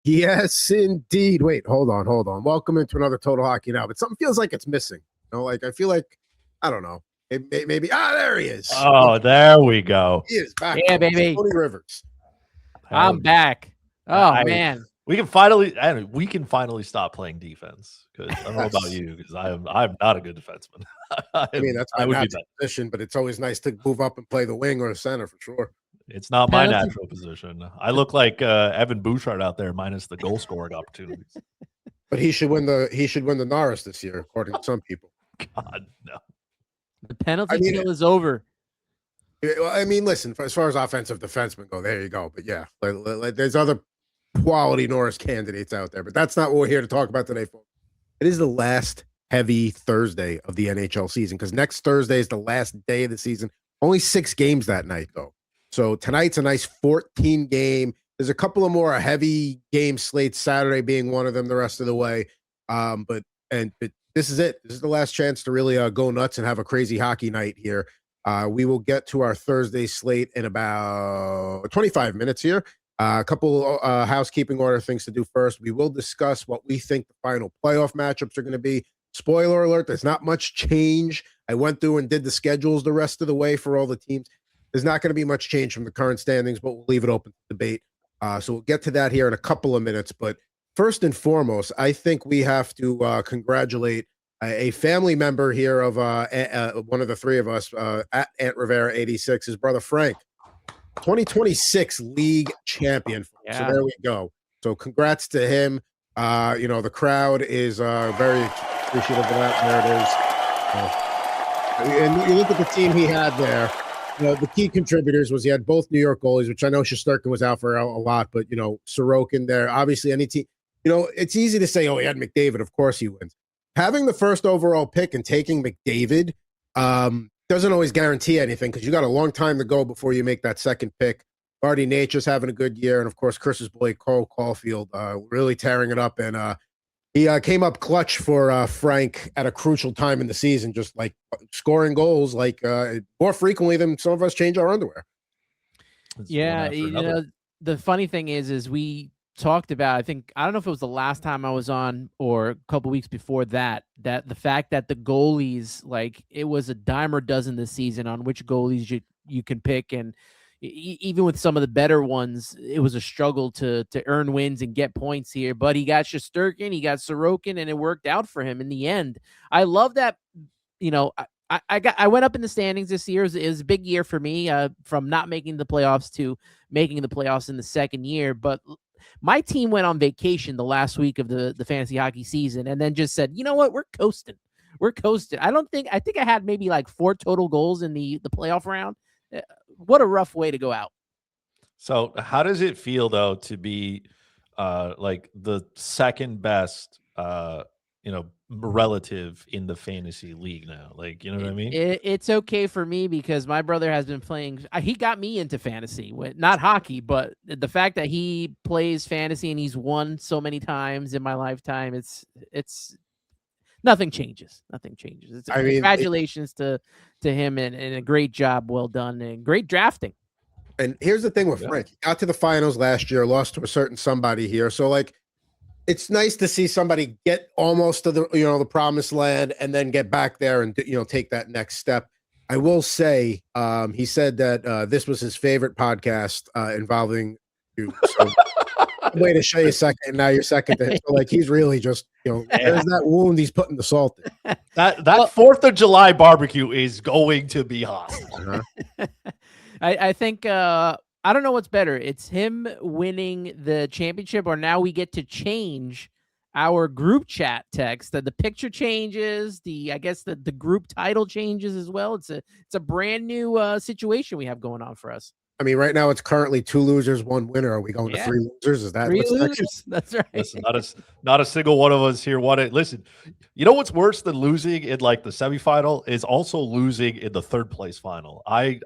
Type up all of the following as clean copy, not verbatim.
Yes, indeed. Wait, hold on. Welcome into another Total Hockey Now, but something feels like it's missing. Like I feel like I don't know. Maybe there he is. Oh, there we go. He is back. Yeah, baby. Tony Rivers. I'm back. Oh man. We can finally stop playing defense, because I don't know about you, because I'm not a good defenseman. I mean, that's my natural position, but it's always nice to move up and play the wing or the center for sure. It's not my natural position. I look like Evan Bouchard out there, minus the goal scoring opportunities. But he should win the Norris this year, according to some people. God, no. The penalty kill is over. I mean, listen, as far as offensive defensemen go, there you go. But yeah, there's other quality Norris candidates out there, but that's not what we're here to talk about today, folks. It is the last heavy Thursday of the NHL season, because next Thursday is the last day of the season. Only 6 games that night, though. So tonight's a nice 14 game. There's a couple of more heavy game slates, Saturday being one of them the rest of the way. But this is it. This is the last chance to really go nuts and have a crazy hockey night here. We will get to our Thursday slate in about 25 minutes here. A couple housekeeping order things to do first. We will discuss what we think the final playoff matchups are going to be. Spoiler alert, there's not much change. I went through and did the schedules the rest of the way for all the teams. There's not going to be much change from the current standings, but we'll leave it open to debate. So we'll get to that here in a couple of minutes. But first and foremost, I think we have to congratulate a family member here of one of the three of us, at Ant Rivera 86, his brother Frank, 2026 league champion. Yeah. So there we go. So congrats to him. The crowd is very appreciative of that. There it is. And you look at the team he had there. The key contributors was he had both New York goalies, which I know Shesterkin was out for a lot, but Sorokin there. Obviously, any team. It's easy to say, oh, he had McDavid. Of course he wins. Having the first overall pick and taking McDavid doesn't always guarantee anything, because you got a long time to go before you make that second pick. Marty Nature's having a good year, and of course, Chris's boy Cole Caulfield really tearing it up, and he came up clutch for Frank at a crucial time in the season, just like scoring goals more frequently than some of us change our underwear. Yeah, the funny thing is we talked about, I don't know if it was the last time I was on or a couple weeks before that the fact that the goalies, it was a dime or dozen this season on which goalies you can pick, and even with some of the better ones, it was a struggle to earn wins and get points here. But he got Shesterkin, he got Sorokin, and it worked out for him in the end. I love that. I went up in the standings this year. It was a big year for me, from not making the playoffs to making the playoffs in the second year. But my team went on vacation the last week of the fantasy hockey season, and then just said, you know what, we're coasting. I think I had maybe 4 total goals in the playoff round. What a rough way to go out. So how does it feel, though, to be the second best relative in the fantasy league now? You know what I mean? It's okay for me, because my brother has been playing. He got me into fantasy, not hockey, but the fact that he plays fantasy and he's won so many times in my lifetime, it's nothing changes. Congratulations to him, and a great job, well done, and great drafting. And here's the thing with Frank. He got to the finals last year, lost to a certain somebody here. So it's nice to see somebody get almost to the promised land and then get back there and take that next step. I will say, he said that this was his favorite podcast involving you. So way to show you second. Now you're second to him. So he's really just there's that wound he's putting the salt in. That 4th of July barbecue is going to be hot. Uh-huh. I think I don't know what's better. It's him winning the championship, or now we get to change our group chat text. That the picture changes. I guess the group title changes as well. It's a brand new situation we have going on for us. I mean, right now it's currently 2 losers, 1 winner. Are we going to 3 losers? Is that 3 losers? That's right. Listen, not a single one of us here won it. Listen, you know what's worse than losing in the semifinal is also losing in the 3rd place final. I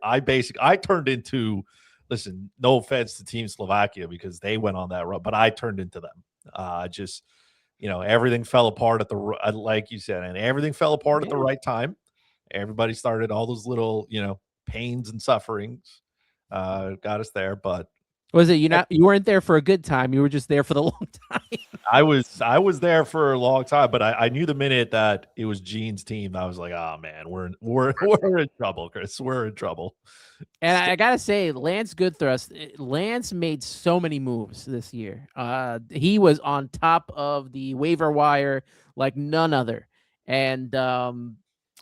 turned into, listen, no offense to Team Slovakia, because they went on that run, but I turned into them. Everything fell apart like you said, and everything fell apart at the right time. Everybody started all those little, pains and sufferings. Got us there, but Was it you weren't there for a good time? You were just there for the long time. I was there for a long time, but I knew the minute that it was Gene's team, I was like, oh man, we're in trouble, Chris. We're in trouble. And I gotta say, Lance Goodthrust, Lance made so many moves this year. He was on top of the waiver wire like none other, and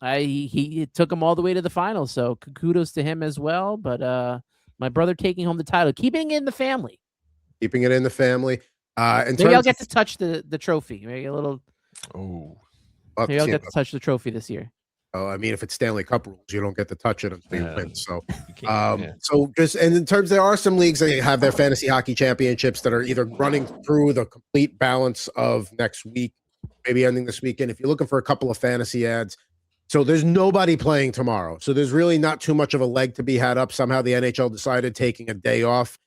he took him all the way to the finals. So kudos to him as well. But my brother taking home the title, keeping it in the family. Keeping it in the family. Maybe I'll get to touch the trophy. Maybe a little. Oh, maybe I'll get to touch the trophy this year. Oh, I mean, if it's Stanley Cup rules, you don't get to touch it until you win. So, yeah. so just and in terms, there are some leagues that have their fantasy hockey championships that are either running through the complete balance of next week, maybe ending this weekend. If you're looking for a couple of fantasy ads, so there's nobody playing tomorrow, so there's really not too much of a leg to be had up. Somehow the NHL decided taking a day off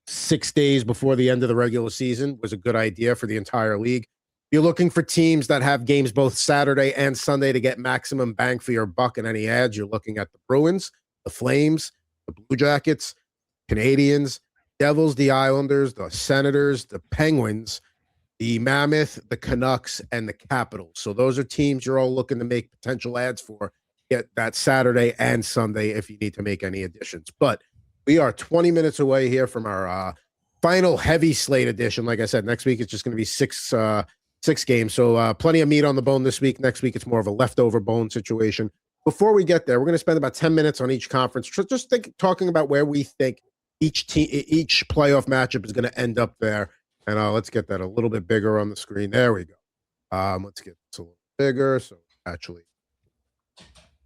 6 days before the end of the regular season was a good idea for the entire league. You're looking for teams that have games both Saturday and Sunday to get maximum bang for your buck in any ads. You're looking at the Bruins, the Flames, the Blue Jackets, Canadians, Devils, the Islanders, the Senators, the Penguins, the Mammoth, the Canucks, and the Capitals. So those are teams you're all looking to make potential ads for. Get that Saturday and Sunday if you need to make any additions. But we are 20 minutes away here from our final heavy slate edition. Like I said, next week it's just going to be six games. So plenty of meat on the bone this week. Next week it's more of a leftover bone situation. Before we get there, we're going to spend about 10 minutes on each conference, just talking about where we think each playoff matchup is going to end up there. And let's get that a little bit bigger on the screen. There we go. Let's get this a little bigger. So actually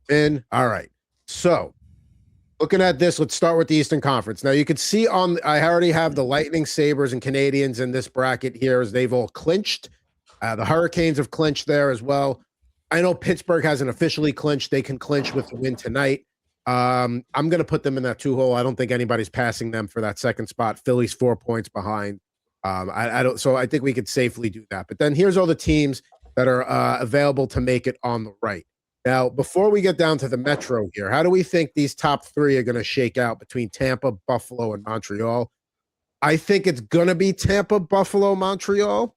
in. All right. So looking at this, let's start with the Eastern Conference. Now you can see I already have the Lightning, Sabres, and Canadians in this bracket here as they've all clinched. The Hurricanes have clinched there as well. I know Pittsburgh hasn't officially clinched. They can clinch with the win tonight. I'm going to put them in that 2-hole. I don't think anybody's passing them for that second spot. Philly's 4 points behind. I don't. So I think we could safely do that. But then here's all the teams that are available to make it on the right. Now, before we get down to the Metro here, how do we think these top three are going to shake out between Tampa, Buffalo, and Montreal? I think it's going to be Tampa, Buffalo, Montreal.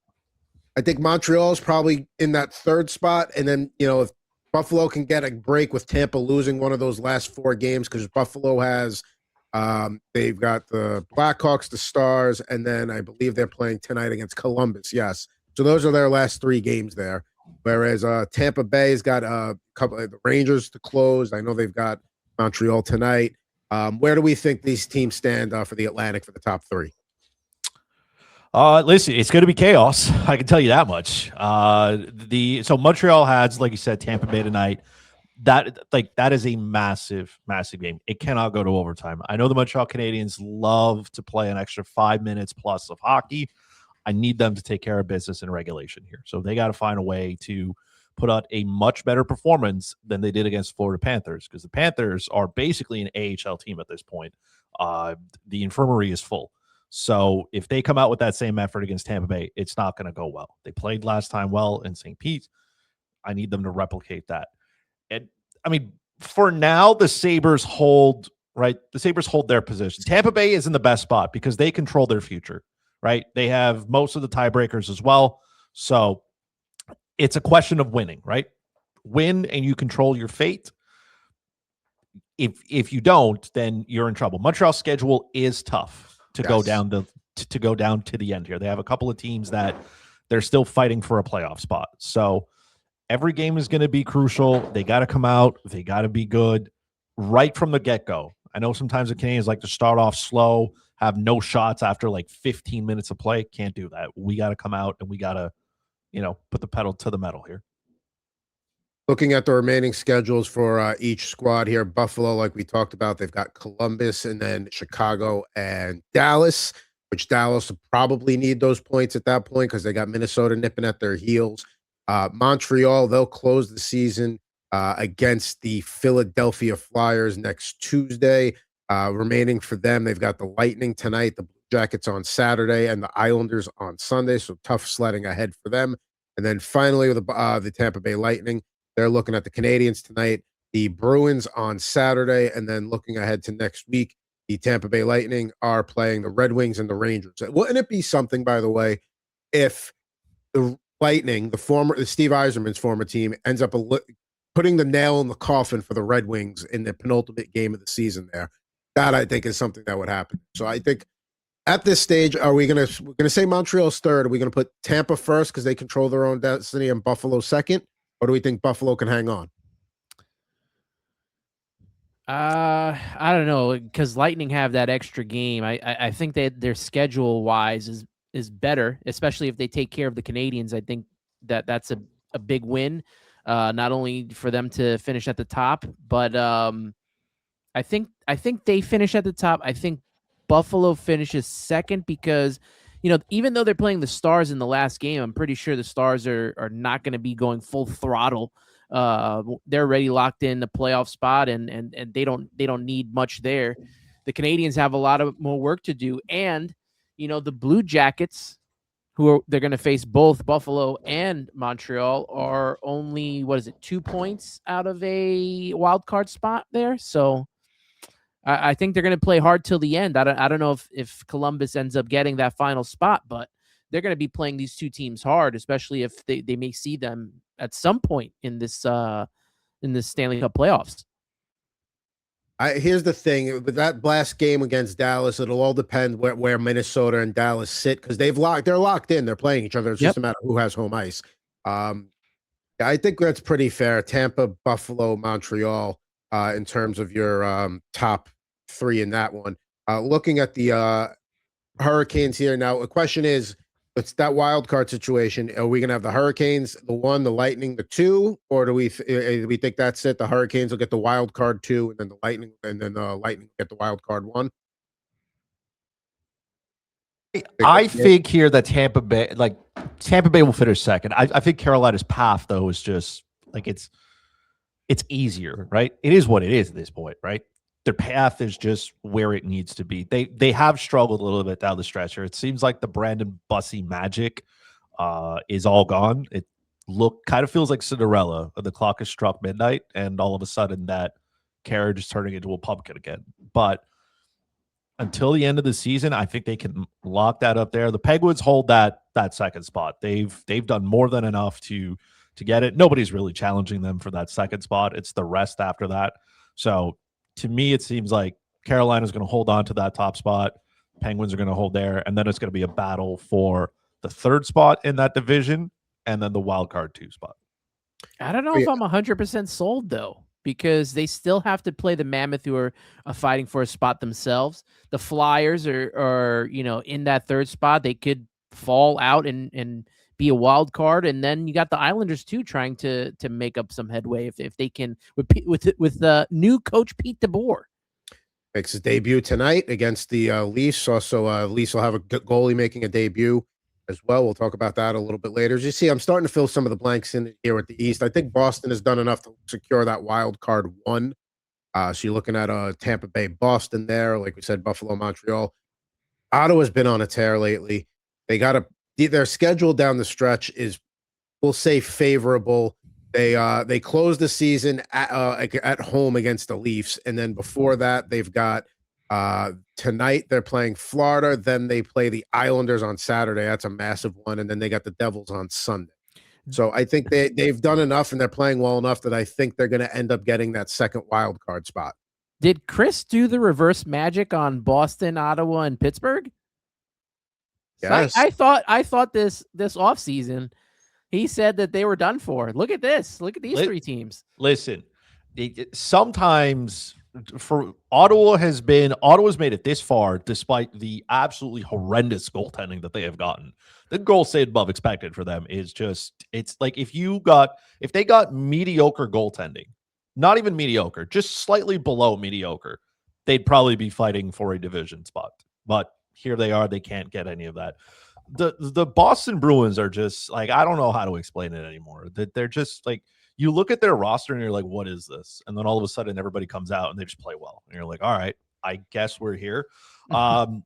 I think Montreal is probably in that third spot. And then, if Buffalo can get a break with Tampa losing one of those last 4 games, because Buffalo has they've got the Blackhawks, the Stars, and then I believe they're playing tonight against Columbus. Yes. So those are their last 3 games there. Whereas Tampa Bay's got a couple of the Rangers to close. I know they've got Montreal tonight. Where do we think these teams stand for the Atlantic for the top 3? Listen, it's going to be chaos. I can tell you that much. So Montreal has, like you said, Tampa Bay tonight. That is a massive, massive game. It cannot go to overtime. I know the Montreal Canadiens love to play an extra 5 minutes plus of hockey. I need them to take care of business in regulation here. So they got to find a way to put out a much better performance than they did against Florida Panthers, because the Panthers are basically an AHL team at this point. The infirmary is full. So if they come out with that same effort against Tampa Bay, it's not going to go well. They played last time well in St. Pete. I need them to replicate that. And I mean, for now, the Sabres hold, right? The Sabres hold their position. Tampa Bay is in the best spot because they control their future, right? They have most of the tiebreakers as well. So it's a question of winning, right? Win and you control your fate. If you don't, then you're in trouble. Montreal's schedule is tough to go down to the end here. They have a couple of teams that they're still fighting for a playoff spot. So every game is going to be crucial. They got to come out. They got to be good right from the get-go. I know sometimes the Canadians like to start off slow, have no shots after like 15 minutes of play. Can't do that. We got to come out and we got to, put the pedal to the metal here. Looking at the remaining schedules for each squad here, Buffalo, like we talked about, they've got Columbus and then Chicago and Dallas, which Dallas will probably need those points at that point because they got Minnesota nipping at their heels. Montreal, they'll close the season against the Philadelphia Flyers next Tuesday. Remaining for them, they've got the Lightning tonight, the Blue Jackets on Saturday, and the Islanders on Sunday. So tough sledding ahead for them. And then finally, the Tampa Bay Lightning, they're looking at the Canadians tonight, the Bruins on Saturday, and then looking ahead to next week, the Tampa Bay Lightning are playing the Red Wings and the Rangers. Wouldn't it be something, by the way, if the Lightning, the Steve Yzerman's former team, ends up putting the nail in the coffin for the Red Wings in the penultimate game of the season there? That, I think, is something that would happen. So I think at this stage, we're gonna say Montreal's third? Are we gonna put Tampa first because they control their own destiny and Buffalo second? Or do we think Buffalo can hang on? I don't know, because Lightning have that extra game. I think that their schedule wise is better, especially if they take care of the Canadians. I think that's a big win, not only for them to finish at the top, but I think they finish at the top. I think Buffalo finishes second because, even though they're playing the Stars in the last game, I'm pretty sure the Stars are not going to be going full throttle. They're already locked in the playoff spot, and they don't need much there. The Canadians have a lot of more work to do, and the Blue Jackets, they're going to face both Buffalo and Montreal, are only 2 points out of a wild card spot there. So I think they're going to play hard till the end. I don't know if Columbus ends up getting that final spot, but they're going to be playing these two teams hard, especially if they may see them at some point in this Stanley Cup playoffs. Here's the thing with that last game against Dallas, it'll all depend where Minnesota and Dallas sit because they're locked in. They're playing each other. It's just a matter of who has home ice. I think that's pretty fair. Tampa, Buffalo, Montreal, in terms of your top three in that one. Looking at the Hurricanes here now, the question is, it's that wild card situation. Are we going to have the Hurricanes, the 1, the Lightning, the 2, or do we think that's it? The Hurricanes will get the wild card 2, and then the Lightning get the wild card 1. I think here that Tampa Bay will finish second. I think Carolina's path though is just like it's easier, right? It is what it is at this point, right? Their path is just where it needs to be. They have struggled a little bit down the stretch here. It seems like the Brandon Bussey magic is all gone. It kind of feels like Cinderella. The clock has struck midnight, and all of a sudden that carriage is turning into a pumpkin again. But until the end of the season, I think they can lock that up there. The Penguins hold that second spot. They've done more than enough to get it. Nobody's really challenging them for that second spot. It's the rest after that. So to me, it seems like Carolina's going to hold on to that top spot. Penguins are going to hold there, and then it's going to be a battle for the third spot in that division, and then the wild card 2 spot. I don't know if I'm 100% sold though, because they still have to play the Mammoth, who are fighting for a spot themselves. The Flyers are in that third spot. They could fall out and be a wild card, and then you got the Islanders too, trying to make up some headway if they can with the new coach Pete DeBoer. Makes his debut tonight against the Leafs. Also, Leafs will have a goalie making a debut as well. We'll talk about that a little bit later. As you see, I'm starting to fill some of the blanks in here at the East. I think Boston has done enough to secure that wild card 1. So you're looking at Tampa Bay, Boston there. Like we said, Buffalo, Montreal. Ottawa's been on a tear lately. Their schedule down the stretch is, we'll say, favorable. They closed the season at home against the Leafs, and then before that, they've got tonight they're playing Florida. Then they play the Islanders on Saturday. That's a massive one, and then they got the Devils on Sunday. So I think they've done enough, and they're playing well enough that I think they're going to end up getting that second wild card spot. Did Chris do the reverse magic on Boston, Ottawa, and Pittsburgh? Yes. I thought this offseason he said that they were done for. Look at this. Look at these 3 teams. Listen, sometimes for Ottawa's made it this far despite the absolutely horrendous goaltending that they have gotten. The goal saved above expected for them is just, it's like if they got mediocre goaltending, not even mediocre, just slightly below mediocre, they'd probably be fighting for a division spot. But here they are, they can't get any of that. The Boston Bruins are just like, I don't know how to explain it anymore. That they're just like, you look at their roster and you're like, what is this? And then all of a sudden everybody comes out and they just play well. And you're like, all right, I guess we're here. I'm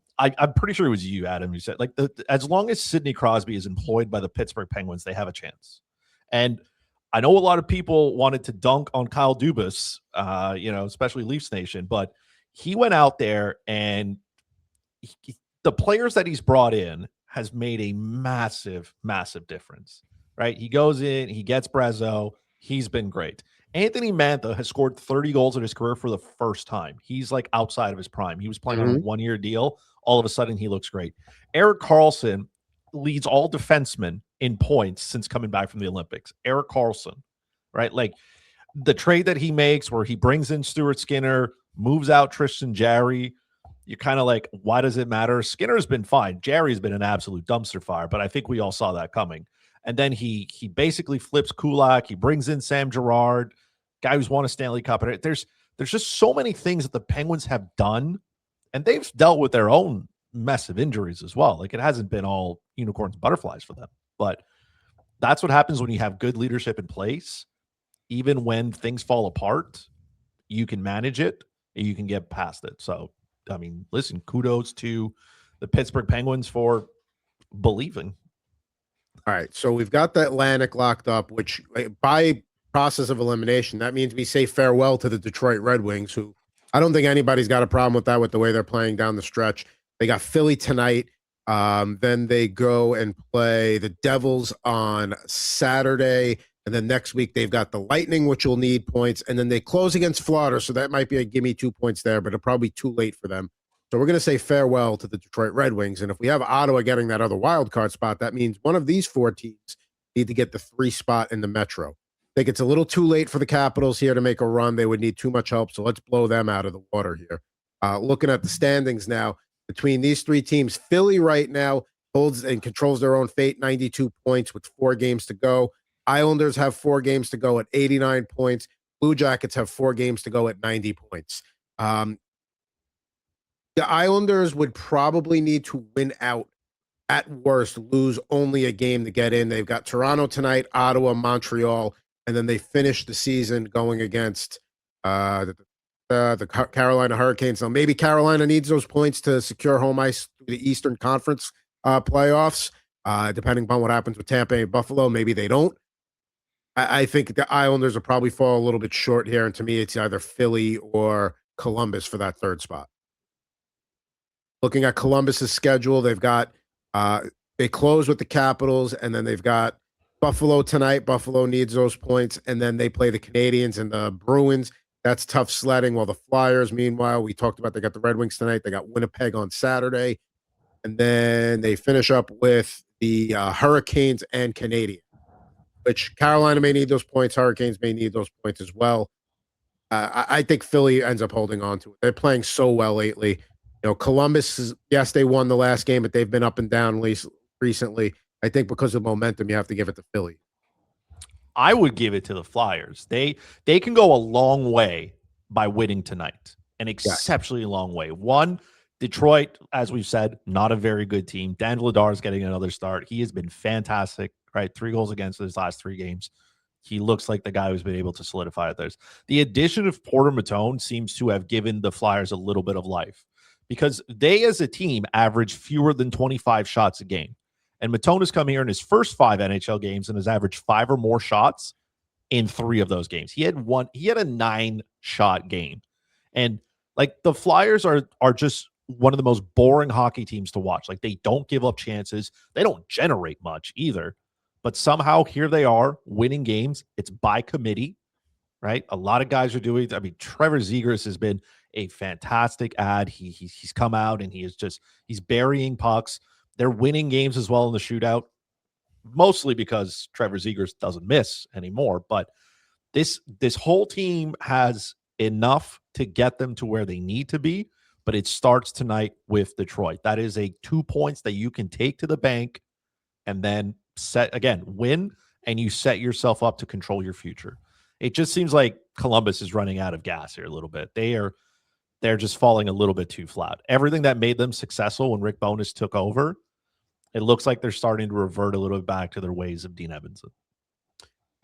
pretty sure it was you, Adam. You said like as long as Sidney Crosby is employed by the Pittsburgh Penguins, they have a chance. And I know a lot of people wanted to dunk on Kyle Dubas, especially Leafs Nation, but he went out there and the players that he's brought in has made a massive, massive difference, right? He goes in, he gets Brazeau. He's been great. Anthony Mantha has scored 30 goals in his career for the first time. He's like outside of his prime. He was playing on a 1-year deal. All of a sudden, he looks great. Erik Karlsson leads all defensemen in points since coming back from the Olympics. Erik Karlsson, right? Like the trade that he makes where he brings in Stuart Skinner, moves out Tristan Jarry. You're kind of like, why does it matter? Skinner's been fine. Jarry's been an absolute dumpster fire, but I think we all saw that coming. And then he basically flips Kulak. He brings in Sam Girard, guy who's won a Stanley Cup. And there's just so many things that the Penguins have done, and they've dealt with their own mess of injuries as well. Like it hasn't been all unicorns and butterflies for them, but that's what happens when you have good leadership in place. Even when things fall apart, you can manage it and you can get past it. So, I mean, listen, kudos to the Pittsburgh Penguins for believing. All right, so we've got the Atlantic locked up, which by process of elimination, that means we say farewell to the Detroit Red Wings, who I don't think anybody's got a problem with that with the way they're playing down the stretch. They got Philly tonight. Then they go and play the Devils on Saturday. And then next week, they've got the Lightning, which will need points. And then they close against Florida. So that might be a gimme 2 points there, but it'll probably be too late for them. So we're going to say farewell to the Detroit Red Wings. And if we have Ottawa getting that other wild card spot, that means one of these 4 teams need to get the 3 spot in the Metro. I think it's a little too late for the Capitals here to make a run. They would need too much help. So let's blow them out of the water here. Looking at the standings now, between these 3 teams, Philly right now holds and controls their own fate, 92 points with 4 games to go. Islanders have 4 games to go at 89 points. Blue Jackets have 4 games to go at 90 points. The Islanders would probably need to win out, at worst, lose only a game to get in. They've got Toronto tonight, Ottawa, Montreal, and then they finish the season going against the Carolina Hurricanes. So maybe Carolina needs those points to secure home ice through the Eastern Conference playoffs, depending upon what happens with Tampa and Buffalo. Maybe they don't. I think the Islanders will probably fall a little bit short here, and to me, it's either Philly or Columbus for that 3rd spot. Looking at Columbus's schedule, they've got they close with the Capitals, and then they've got Buffalo tonight. Buffalo needs those points, and then they play the Canadiens and the Bruins. That's tough sledding. While the Flyers, meanwhile, we talked about they got the Red Wings tonight. They got Winnipeg on Saturday, and then they finish up with the Hurricanes and Canadiens, which Carolina may need those points. Hurricanes may need those points as well. I think Philly ends up holding on to it. They're playing so well lately. You know, Columbus is, yes, they won the last game, but they've been up and down recently. I think because of momentum, you have to give it to Philly. I would give it to the Flyers. They can go a long way by winning tonight, an exceptionally long way. One, Detroit, as we've said, not a very good team. Dan Vladar is getting another start. He has been fantastic, right? 3 goals against his last 3 games. He looks like the guy who's been able to solidify it. The addition of Porter Matone seems to have given the Flyers a little bit of life, because they as a team average fewer than 25 shots a game. And Matone has come here in his first 5 NHL games and has averaged 5 or more shots in 3 of those games. He had a 9-shot game. And like the Flyers are just one of the most boring hockey teams to watch. Like they don't give up chances. They don't generate much either. But somehow here they are winning games. It's by committee, right? A lot of guys are doing. I mean, Trevor Zegras has been a fantastic ad. He's come out and he's burying pucks. They're winning games as well in the shootout, mostly because Trevor Zegras doesn't miss anymore. But this whole team has enough to get them to where they need to be. But it starts tonight with Detroit. That is a 2 points that you can take to the bank and then win, and you set yourself up to control your future. It just seems like Columbus is running out of gas here a little bit. They're just falling a little bit too flat. Everything that made them successful when Rick Bowness took over, it looks like they're starting to revert a little bit back to their ways of Dean Evanson.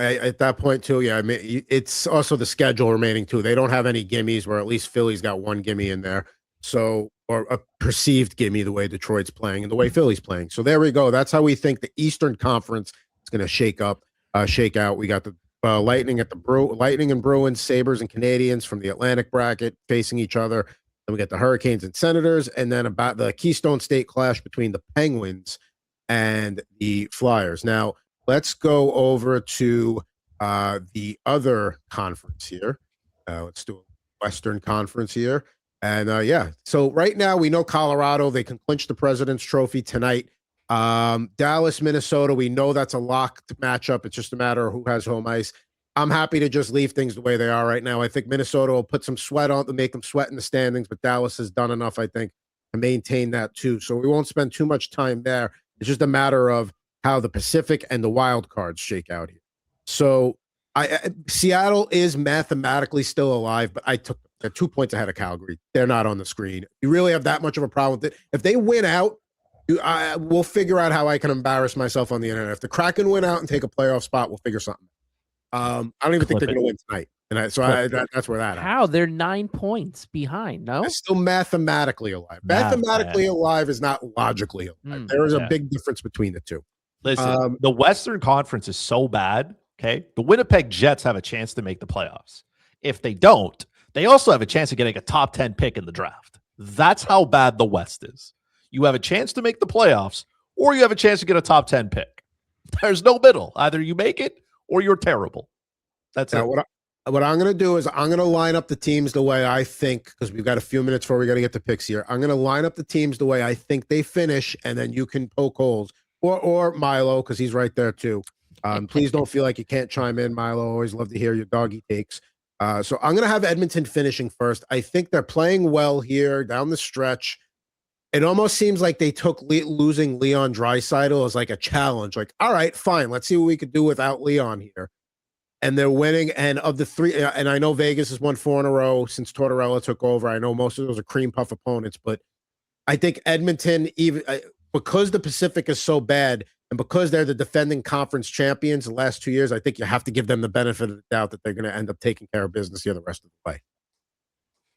At that point, too, yeah, I mean, it's also the schedule remaining, too. They don't have any gimmies, where at least Philly's got 1 gimme in there. So, or a perceived gimme, the way Detroit's playing and the way Philly's playing. So there we go. That's how we think the Eastern Conference is going to shake out. We got the Lightning and Bruins, Sabres and Canadiens from the Atlantic bracket facing each other. Then we get the Hurricanes and Senators, and then about the Keystone State clash between the Penguins and the Flyers. Now, let's go over to the other conference here. Let's do a Western Conference here. And yeah, so right now we know Colorado, they can clinch the President's Trophy tonight. Dallas, Minnesota, we know that's a locked matchup. It's just a matter of who has home ice. I'm happy to just leave things the way they are right now. I think Minnesota will put some sweat on to make them sweat in the standings, but Dallas has done enough, I think, to maintain that too. So we won't spend too much time there. It's just a matter of how the Pacific and the wild cards shake out here. So Seattle is mathematically still alive, but they're 2 points ahead of Calgary. They're not on the screen. You really have that much of a problem with it? If they win out, we'll figure out how I can embarrass myself on the internet. If the Kraken win out and take a playoff spot, we'll figure something. I don't even think they're going to win tonight. And that's where that How? They're 9 points behind, no? They're still mathematically alive. Mathematically alive is not logically alive. There is a big difference between the two. Listen, the Western Conference is so bad, okay? The Winnipeg Jets have a chance to make the playoffs. If they don't, they also have a chance of getting a top 10 pick in the draft. That's how bad the West is. You have a chance to make the playoffs, or you have a chance to get a top 10 pick. There's no middle. Either you make it, or you're terrible. That's it. What I'm going to do is I'm going to line up the teams the way I think, because we've got a few minutes before we got to get the picks here. I'm going to line up the teams the way I think they finish, and then you can poke holes. Or Milo, because he's right there too. Please don't feel like you can't chime in, Milo. Always love to hear your doggy takes. So I'm going to have Edmonton finishing first. I think they're playing well here down the stretch. It almost seems like they took losing Leon Draisaitl as like a challenge. Like, all right, fine. Let's see what we could do without Leon here. And they're winning. And of the three, and I know Vegas has won 4 in a row since Tortorella took over. I know most of those are cream puff opponents, but I think Edmonton, even because the Pacific is so bad and because they're the defending conference champions the last 2 years, I think you have to give them the benefit of the doubt that they're going to end up taking care of business here the rest of the way.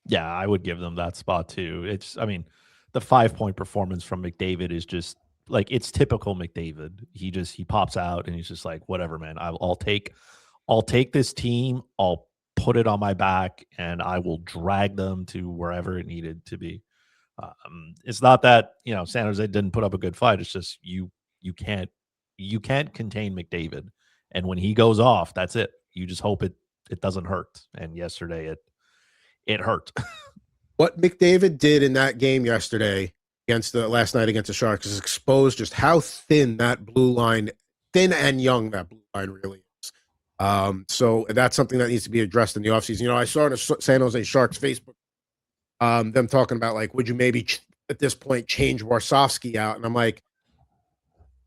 Yeah, I would give them that spot too. The 5-point performance from McDavid is just like, it's typical McDavid. He pops out and he's just like, whatever, man. I'll take this team. I'll put it on my back and I will drag them to wherever it needed to be. It's not that, San Jose didn't put up a good fight. It's just you can't contain McDavid. And when he goes off, that's it. You just hope it doesn't hurt. And yesterday it hurt. What McDavid did in that game yesterday last night against the Sharks is expose just how thin that blue line, thin and young that blue line really is. So that's something that needs to be addressed in the offseason. I saw in the San Jose Sharks Facebook, them talking about like, would you maybe at this point change Warsofsky out? And I'm like,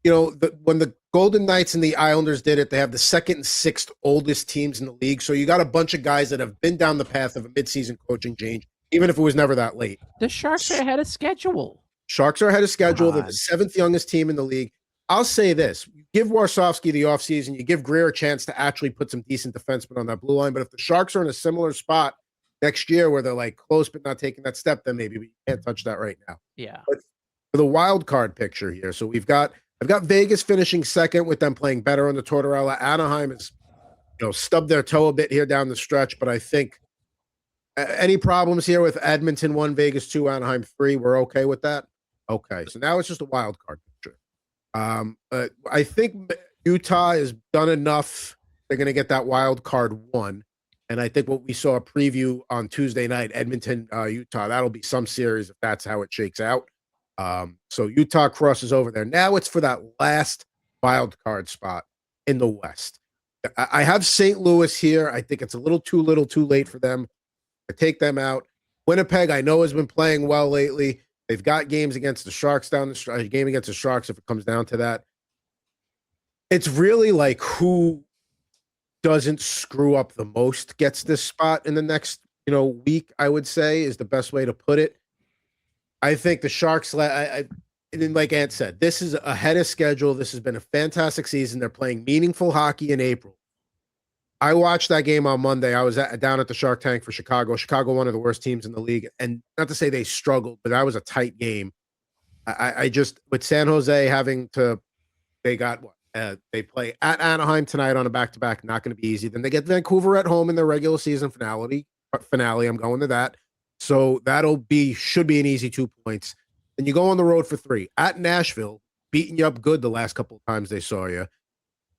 when the Golden Knights and the Islanders did it, they have the 2nd and 6th oldest teams in the league. So you got a bunch of guys that have been down the path of a midseason coaching change, even if it was never that late. The Sharks are ahead of schedule. Sharks are ahead of schedule. They're the 7th youngest team in the league. I'll say this. You give Warsofsky the offseason, you give Greer a chance to actually put some decent defensemen on that blue line. But if the Sharks are in a similar spot next year where they're like close but not taking that step, then maybe we can't touch that right now. Yeah. But for the wild card picture here, so I've got Vegas finishing second with them playing better on the Tortorella. Anaheim has stubbed their toe a bit here down the stretch, but I think any problems here with Edmonton 1, Vegas 2, Anaheim 3, we're okay with that? Okay, so now it's just a wild card picture. I think Utah has done enough. They're going to get that wild card 1. And I think what we saw a preview on Tuesday night, Edmonton, Utah, that'll be some series if that's how it shakes out. So Utah crosses over there. Now it's for that last wild card spot in the West. I have St. Louis here. I think it's a little too late for them. I take them out. Winnipeg, I know, has been playing well lately. They've got games against the Sharks down the stretch. A game against the Sharks if it comes down to that. It's really like who doesn't screw up the most gets this spot in the next week, I would say, is the best way to put it. I think the Sharks, like Ant said, this is ahead of schedule. This has been a fantastic season. They're playing meaningful hockey in April. I watched that game on Monday. I was down at the Shark Tank for Chicago. Chicago, one of the worst teams in the league. And not to say they struggled, but that was a tight game. I just, with San Jose they play at Anaheim tonight on a back-to-back. Not going to be easy. Then they get Vancouver at home in their regular season finale. I'm going to that. So should be an easy 2 points. And you go on the road for 3 at Nashville, beating you up good the last couple of times they saw you.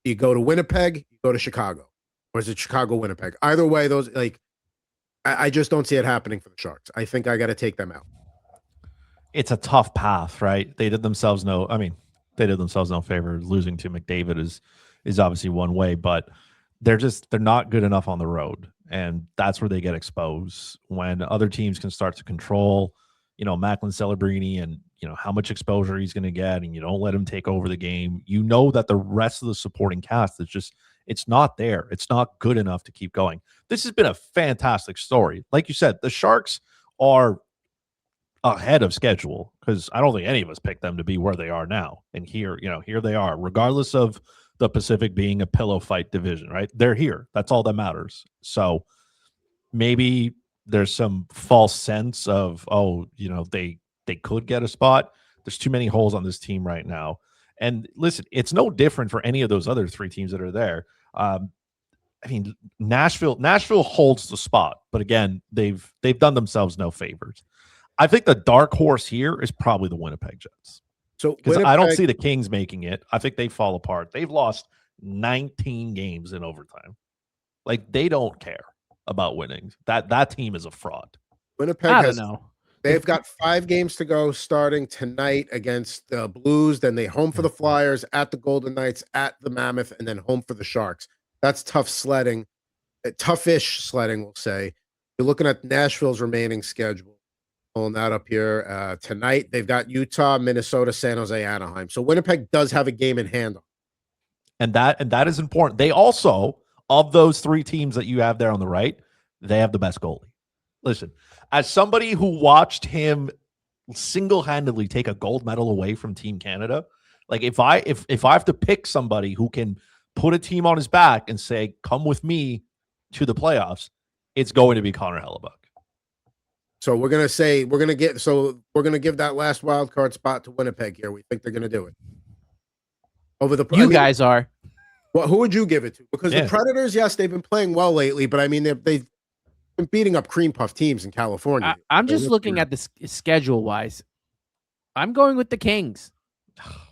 You go to Winnipeg, you go to Chicago, or is it Chicago, Winnipeg? Either way, those I just don't see it happening for the Sharks. I think I got to take them out. It's a tough path, right? They did themselves no favor. Losing to McDavid is obviously one way, but they're not good enough on the road. And that's where they get exposed when other teams can start to control, Macklin Celebrini and, how much exposure he's going to get. And you don't let him take over the game. That the rest of the supporting cast it's not there. It's not good enough to keep going. This has been a fantastic story. Like you said, the Sharks are ahead of schedule because I don't think any of us picked them to be where they are now. And here they are, regardless of the Pacific being a pillow fight division, right? They're here. That's all that matters. So maybe there's some false sense of, they could get a spot. There's too many holes on this team right now. And listen, it's no different for any of those other 3 teams that are there. Nashville holds the spot, but again, they've done themselves no favors. I think the dark horse here is probably the Winnipeg Jets. So because I don't see the Kings making it. I think they fall apart. They've lost 19 games in overtime. Like, they don't care about winning. That team is a fraud. Winnipeg I don't know. They've got 5 games to go starting tonight against the Blues. Then they home for the Flyers, at the Golden Knights, at the Mammoth, and then home for the Sharks. That's tough sledding. Toughish sledding, we'll say. You're looking at Nashville's remaining schedule. Pulling that up here. Tonight, they've got Utah, Minnesota, San Jose, Anaheim. So Winnipeg does have a game in hand. And that is important. They also, of those 3 teams that you have there on the right, they have the best goalie. Listen, as somebody who watched him single-handedly take a gold medal away from Team Canada, like if I have to pick somebody who can put a team on his back and say, come with me to the playoffs, it's going to be Connor Hellebuck. So we're going to give that last wild card spot to Winnipeg here. We think they're going to do it. Guys are. Well, who would you give it to? Because the Predators, yes, they've been playing well lately, but I mean, they've been beating up cream puff teams in California. I'm just looking at the schedule wise. I'm going with the Kings.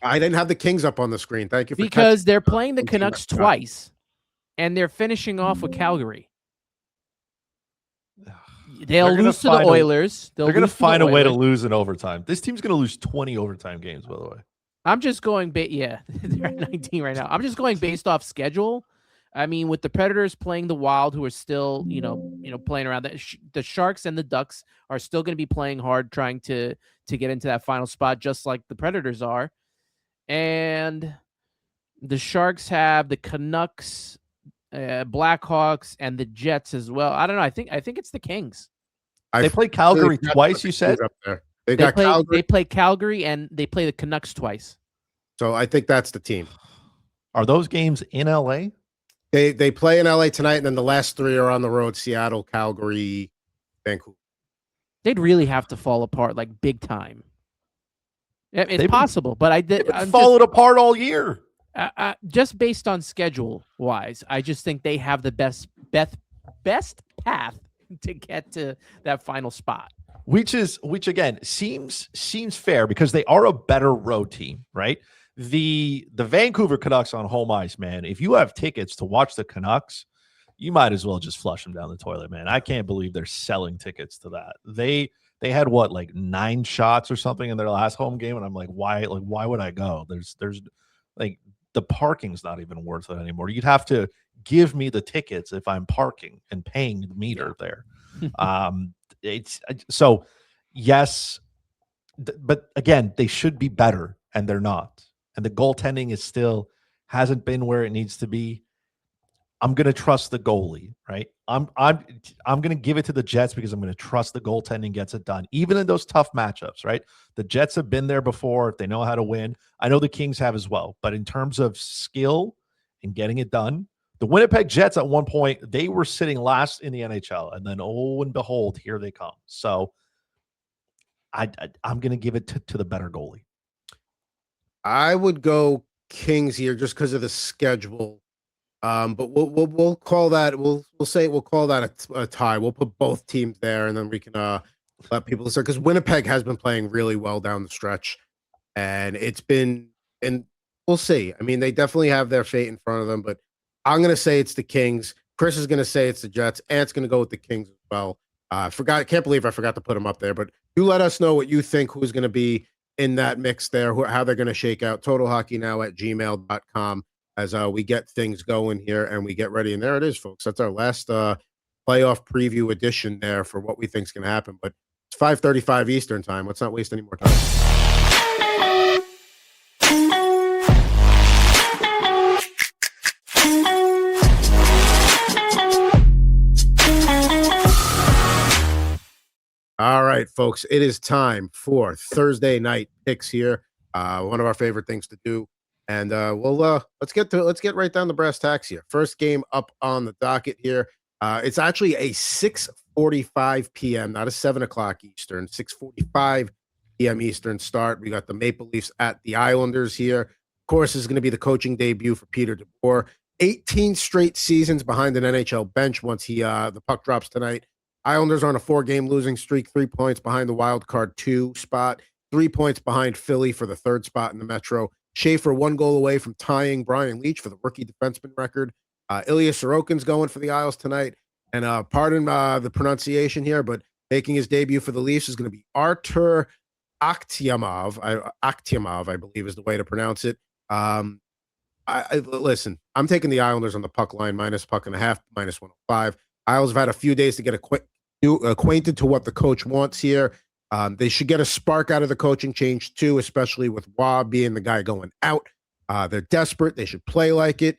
I didn't have the Kings up on the screen. Thank you. Because they're playing the Canucks twice, and they're finishing off with Calgary. They'll lose to the Oilers. They're going to find a way to lose in overtime. This team's going to lose 20 overtime games, by the way. I'm just going, they're at 19 right now. I'm just going based off schedule. I mean, with the Predators playing the Wild, who are still, playing around, the Sharks and the Ducks are still going to be playing hard, trying to get into that final spot, just like the Predators are. And the Sharks have the Canucks, Blackhawks, and the Jets as well. I don't know. I think it's the Kings. They play Calgary twice, you said? Up there. They play Calgary and they play the Canucks twice. So I think that's the team. Are those games in LA? They play in LA tonight, and then the last 3 are on the road: Seattle, Calgary, Vancouver. They'd really have to fall apart like big time. It's possible, but they've fallen apart all year. Just based on schedule wise, I just think they have the best path to get to that final spot. Which again seems fair because they are a better road team, right? The Vancouver Canucks on home ice, man. If you have tickets to watch the Canucks, you might as well just flush them down the toilet, man. I can't believe they're selling tickets to that. They had what, like 9 shots or something in their last home game, and I'm like, why would I go? There's like the parking's not even worth it anymore. You'd have to give me the tickets if I'm parking and paying the meter there. It's so yes, but again, they should be better, and they're not. And the goaltending hasn't been where it needs to be. I'm going to trust the goalie, right? I'm going to give it to the Jets because I'm going to trust the goaltending gets it done, even in those tough matchups, right? The Jets have been there before. They know how to win. I know the Kings have as well. But in terms of skill and getting it done, the Winnipeg Jets at one point, they were sitting last in the NHL. And then, oh, and behold, here they come. So I'm going to give it to the better goalie. I would go Kings here just because of the schedule. But we'll call that we'll call that a tie. We'll put both teams there, and then we can let people listen, because Winnipeg has been playing really well down the stretch, and we'll see. I mean, they definitely have their fate in front of them, but I'm going to say it's the Kings. Chris is going to say it's the Jets. Ant's going to go with the Kings as well. Can't believe I forgot to put them up there, but you let us know what you think, who's going to be in that mix there, how they're going to shake out. totalhockeynow@gmail.com as we get things going here and we get ready. And there it is, folks. That's our last playoff preview edition there for what we think is going to happen. But it's 5:35 Eastern time. Let's not waste any more time. All right, folks, it is time for Thursday night picks here. One of our favorite things to do. And let's get to it. Let's get right down to brass tacks here. First game up on the docket here. It's actually a 6:45 p.m., not a 7 o'clock Eastern, 6:45 p.m. Eastern start. We got the Maple Leafs at the Islanders here. Of course, this is going to be the coaching debut for Peter DeBoer. 18 straight seasons behind an NHL bench once the puck drops tonight. Islanders are on a 4-game losing streak, 3 points behind the wild card 2 spot, 3 points behind Philly for the 3rd spot in the Metro. Schaefer 1 goal away from tying Brian Leetch for the rookie defenseman record. Ilya Sorokin's going for the Isles tonight. And pardon the pronunciation here, but making his debut for the Leafs is going to be Artur Akhtiamov. Akhtiamov, I believe, is the way to pronounce it. Listen, I'm taking the Islanders on the puck line, -1.5, -105. Isles have had a few days to get acquainted to what the coach wants here. They should get a spark out of the coaching change too, especially with Waugh being the guy going out. They're desperate. They should play like it.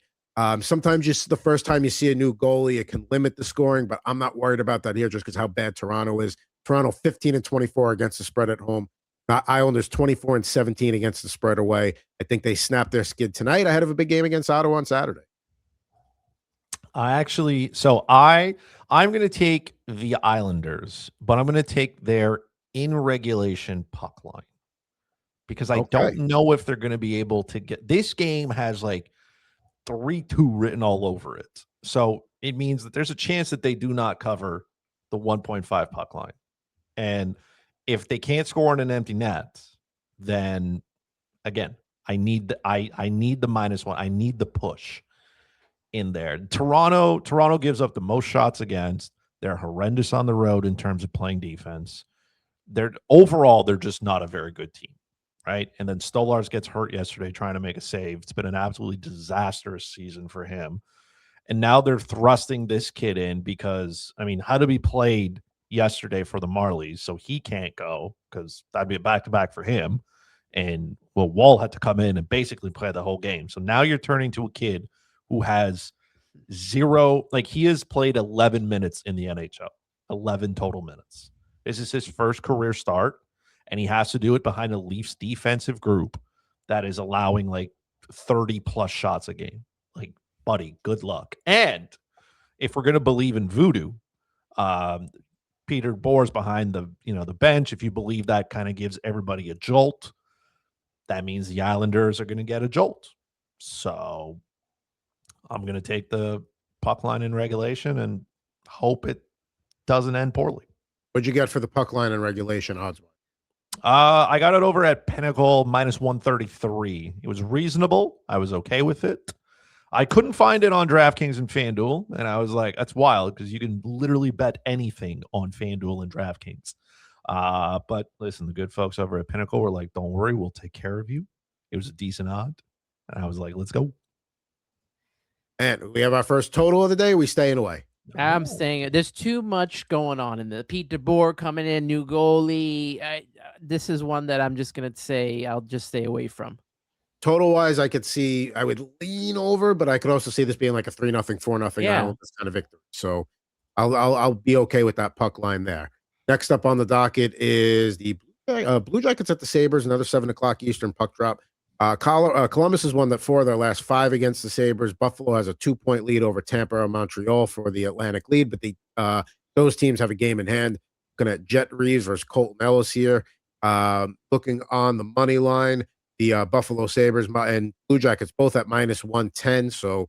Sometimes just the first time you see a new goalie, it can limit the scoring, but I'm not worried about that here just because how bad Toronto is. Toronto 15-24 against the spread at home. Islanders 24-17 against the spread away. I think they snapped their skid tonight ahead of a big game against Ottawa on Saturday. I'm going to take the Islanders, but I'm going to take their in regulation puck line because I don't know if they're going to be able to get this game has like 3-2 written all over it. So it means that there's a chance that they do not cover the 1.5 puck line. And if they can't score in an empty net, then again, I need the -1. I need the push in there. Toronto gives up the most shots against. They're horrendous on the road in terms of playing defense. They're just not a very good team, right? And then Stolarz gets hurt yesterday trying to make a save. It's been an absolutely disastrous season for him. And now they're thrusting this kid in because, I mean, how to be played yesterday for the Marlies, so he can't go because that'd be a back-to-back for him. And, well, Wall had to come in and basically play the whole game. So now you're turning to a kid who has he has played 11 minutes in the NHL, 11 total minutes. This is his first career start, and he has to do it behind a Leafs defensive group that is allowing like 30-plus shots a game. Like, buddy, good luck. And if we're going to believe in voodoo, Peter DeBoer's behind the bench. If you believe that kind of gives everybody a jolt, that means the Islanders are going to get a jolt. So I'm going to take the puck line in regulation and hope it doesn't end poorly. What'd you get for the puck line in regulation odds? I got it over at Pinnacle -133. It was reasonable. I was okay with it. I couldn't find it on DraftKings and FanDuel, and I was like, that's wild because you can literally bet anything on FanDuel and DraftKings. But listen, the good folks over at Pinnacle were like, don't worry, we'll take care of you. It was a decent odd. And I was like, let's go. And we have our first total of the day. We staying away. I'm staying. There's too much going on in the Pete DeBoer coming in, new goalie. This is one that I'm just going to say I'll just stay away from. Total wise, I would lean over, but I could also see this being like a 3-0, 4-0 Islanders kind of victory. So I'll be okay with that puck line there. Next up on the docket is the Blue Jackets at the Sabres, another 7 o'clock Eastern puck drop. Columbus has won 4 of their last 5 against the Sabres. Buffalo has a 2-point lead over Tampa and Montreal for the Atlantic lead, but those teams have a game in hand. Looking at Jet Reeves versus Colton Ellis here. Looking on the money line, the Buffalo Sabres and Blue Jackets both at -110, so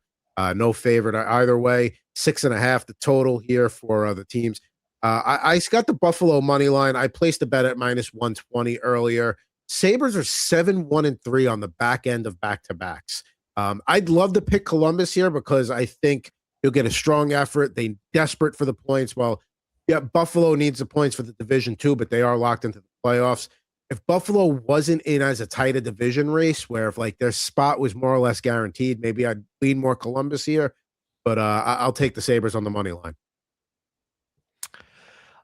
no favorite either way. 6.5 the total here for the teams. I got the Buffalo money line. I placed a bet at -120 earlier. Sabres are 7-1-3 on the back end of back-to-backs. I'd love to pick Columbus here because I think you'll get a strong effort. They're desperate for the points. Well, yeah, Buffalo needs the points for the division too, but they are locked into the playoffs. If Buffalo wasn't in as a tight a division race, where if like their spot was more or less guaranteed, maybe I'd lean more Columbus here. But I'll take the Sabres on the money line.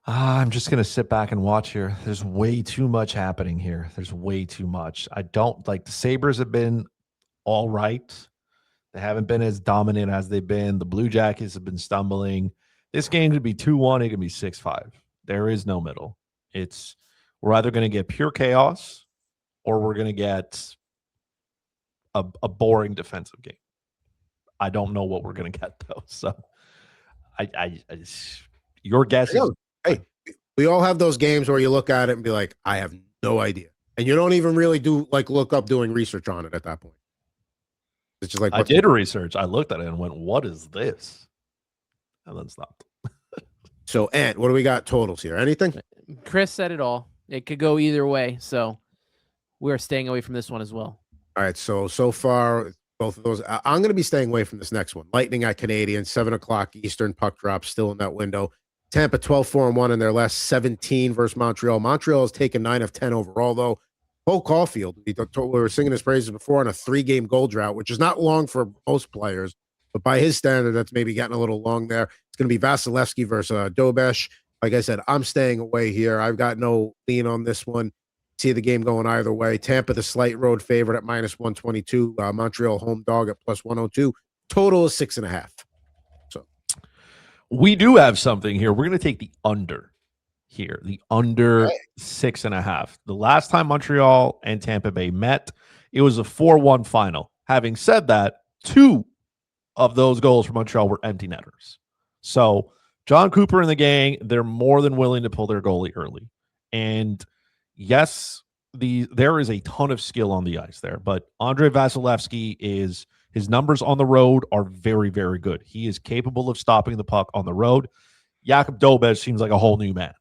I'm just going to sit back and watch here. There's way too much happening here. There's way too much. I don't like the Sabres have been all right. They haven't been as dominant as they've been. The Blue Jackets have been stumbling. This game could be 2-1. It could be 6-5. There is no middle. We're either going to get pure chaos or we're going to get a boring defensive game. I don't know what we're going to get though. So your guess is. Hey, we all have those games where you look at it and be like, I have no idea. And you don't even really look up doing research on it at that point. It's just like, I did research. I looked at it and went, what is this? And then stopped. So, Ant, what do we got totals here? Anything? Chris said it all. It could go either way. So we're staying away from this one as well. All right. So far, both of those. I'm going to be staying away from this next one. Lightning at Canadian, 7:00 Eastern, puck drop still in that window. Tampa 12-4-1 in their last 17 versus Montreal. Montreal has taken 9 of 10 overall, though. Cole Caulfield, we were singing his praises before on a 3-game goal drought, which is not long for most players, but by his standard, that's maybe getting a little long there. It's going to be Vasilevsky versus Dobesh. Like I said, I'm staying away here. I've got no lean on this one. See the game going either way. Tampa, the slight road favorite at -122. Montreal home dog at +102. Total is 6.5. We do have something here. We're going to take the under here, the under 6.5. The last time Montreal and Tampa Bay met, it was a 4-1 final. Having said that, 2 of those goals for Montreal were empty netters. So John Cooper and the gang, they're more than willing to pull their goalie early. And yes, there is a ton of skill on the ice there, but Andrei Vasilevsky his numbers on the road are very, very good. He is capable of stopping the puck on the road. Jakub Dobes seems like a whole new man.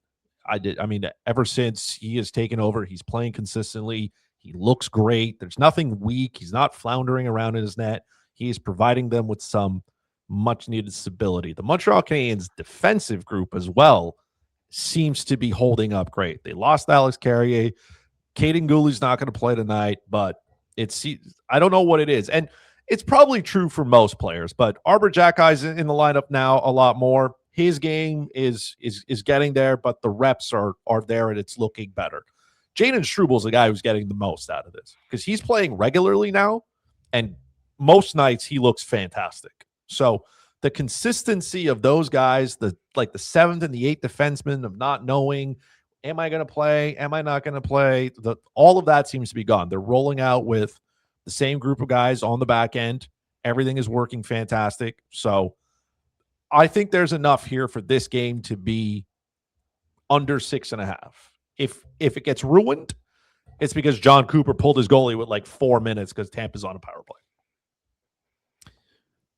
Ever since he has taken over, he's playing consistently. He looks great. There's nothing weak. He's not floundering around in his net. He is providing them with some much-needed stability. The Montreal Canadiens defensive group as well seems to be holding up great. They lost Alex Carrier. Caden Gouli's not going to play tonight, but I don't know what it is. And it's probably true for most players, but Arbor Jackey's in the lineup now a lot more. His game is getting there, but the reps are there and it's looking better. Jaden Strubal's the guy who's getting the most out of this because he's playing regularly now, and most nights he looks fantastic. So the consistency of those guys, the 7th and the 8th defenseman of not knowing, am I going to play? Am I not going to play? All of that seems to be gone. They're rolling out with the same group of guys on the back end. Everything is working fantastic. So I think there's enough here for this game to be under 6.5. If it gets ruined, it's because John Cooper pulled his goalie with 4 minutes because Tampa's on a power play.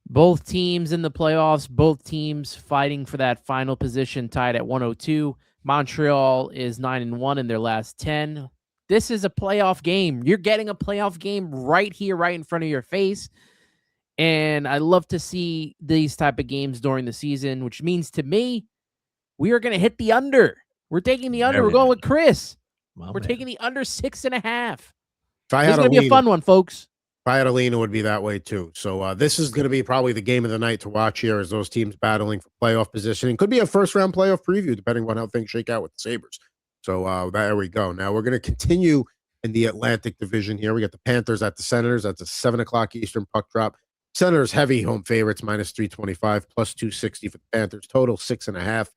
Both teams in the playoffs, both teams fighting for that final position, tied at 102. Montreal is 9-1 in their last 10. This is a playoff game. You're getting a playoff game right here, right in front of your face. And I love to see these type of games during the season, which means to me, we are going to hit the under. We're taking the under. We're going with Chris. We're taking the under 6.5. It's going to be a fun one, folks. If I had a lean, it would be that way too. So this is going to be probably the game of the night to watch here as those teams battling for playoff positioning. Could be a first-round playoff preview, depending on how things shake out with the Sabres. So there we go. Now we're going to continue in the Atlantic Division here. We got the Panthers at the Senators. That's a 7:00 Eastern puck drop. Senators heavy home favorites, -325, +260 for the Panthers. Total 6.5.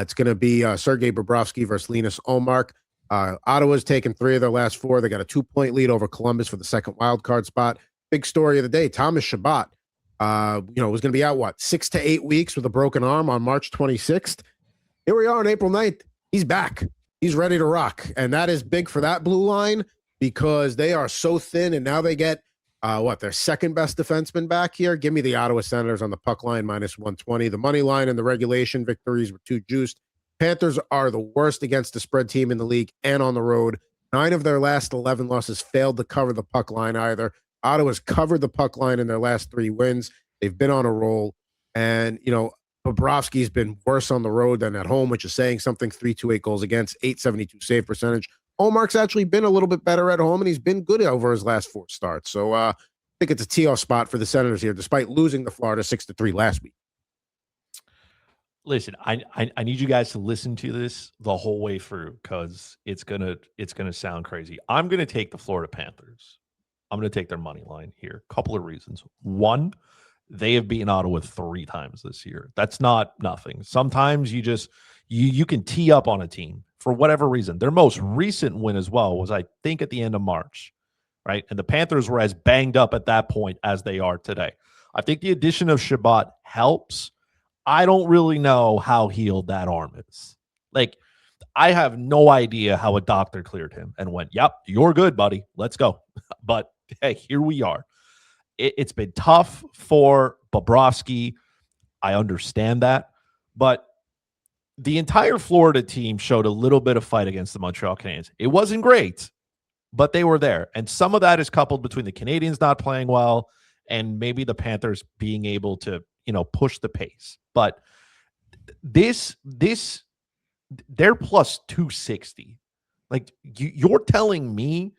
It's going to be Sergei Bobrovsky versus Linus Ullmark. Ottawa's taken 3 of their last 4. They got a 2-point lead over Columbus for the second wild card spot. Big story of the day: Thomas Chabot. Was going to be out 6 to 8 weeks with a broken arm on March 26th. Here we are on April 9th. He's back. He's ready to rock, and that is big for that blue line because they are so thin, and now they get their second best defenseman back here. Give me the Ottawa Senators on the puck line, -120. The money line and the regulation victories were too juiced. Panthers are the worst against the spread team in the league and on the road. 9 of their last 11 losses failed to cover the puck line either. Ottawa's covered the puck line in their last 3 wins. They've been on a roll. And, Bobrovsky's been worse on the road than at home, which is saying something. 328 goals against, 872 save percentage. Omark's actually been a little bit better at home, and he's been good over his last 4 starts. So I think it's a tee-off spot for the Senators here, despite losing to Florida 6-3 last week. Listen, I need you guys to listen to this the whole way through because it's gonna sound crazy. I'm gonna take the Florida Panthers. I'm gonna take their money line here. Couple of reasons. One, they have beaten Ottawa 3 times this year. That's not nothing. Sometimes you can tee up on a team for whatever reason. Their most recent win as well was, I think, at the end of March, right? And the Panthers were as banged up at that point as they are today. I think the addition of Shabbat helps. I don't really know how healed that arm is. Like, I have no idea how a doctor cleared him and went, yep, you're good, buddy. Let's go. But hey, here we are. It's been tough for Bobrovsky. I understand that. But the entire Florida team showed a little bit of fight against the Montreal Canadiens. It wasn't great, but they were there. And some of that is coupled between the Canadiens not playing well and maybe the Panthers being able to, push the pace. But they're plus 260. Like, you're telling me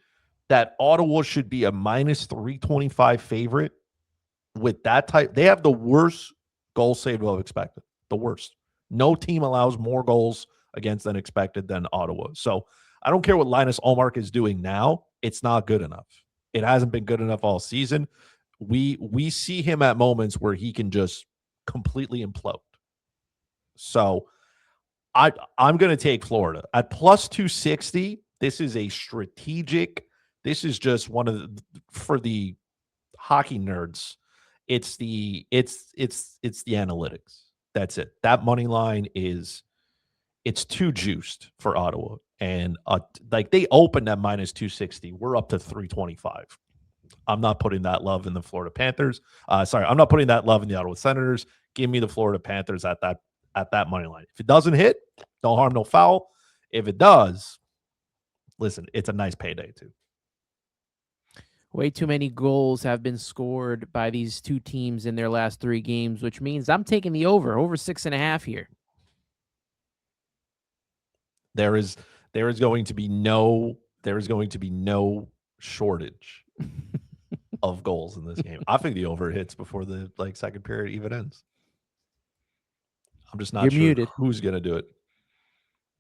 that Ottawa should be a minus 325 favorite with that type? They have the worst goal save above expected. The worst. No team allows more goals against than expected than Ottawa. So I don't care what Linus Ullmark is doing now. It's not good enough. It hasn't been good enough all season. We see him at moments where he can just completely implode. So I'm going to take Florida at plus 260. This is a strategic. This is just one of for the hockey nerds. It's the analytics. That's it. That money line it's too juiced for Ottawa. And they opened at minus 260. We're up to 325. I'm not putting that love in the Florida Panthers. I'm not putting that love in the Ottawa Senators. Give me the Florida Panthers at that money line. If it doesn't hit, no harm, no foul. If it does, listen, it's a nice payday too. Way too many goals have been scored by these 2 teams in their last 3 games, which means I'm taking the over 6.5 here. There is going to be no shortage of goals in this game. I think the over hits before the second period even ends. I'm just not sure muted. Who's going to do it.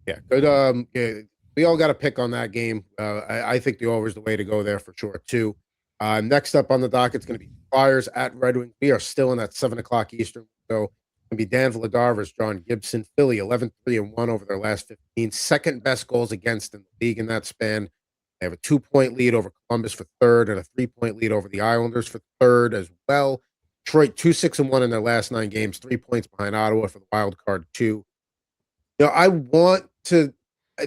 Yeah, good. Yeah, we all got to pick on that game. I think the over is the way to go there for sure too. Next up on the docket is going to be Flyers at Red Wings. We are still in that 7:00 Eastern. So it's going to be Dan Vladar versus John Gibson. Philly 11-3-1 over their last 15. Second best goals against in the league in that span. They have a 2-point lead over Columbus for third and a 3-point lead over the Islanders for third as well. Detroit 2-6-1 in their last 9 games, 3 points behind Ottawa for the wild card 2. I want to.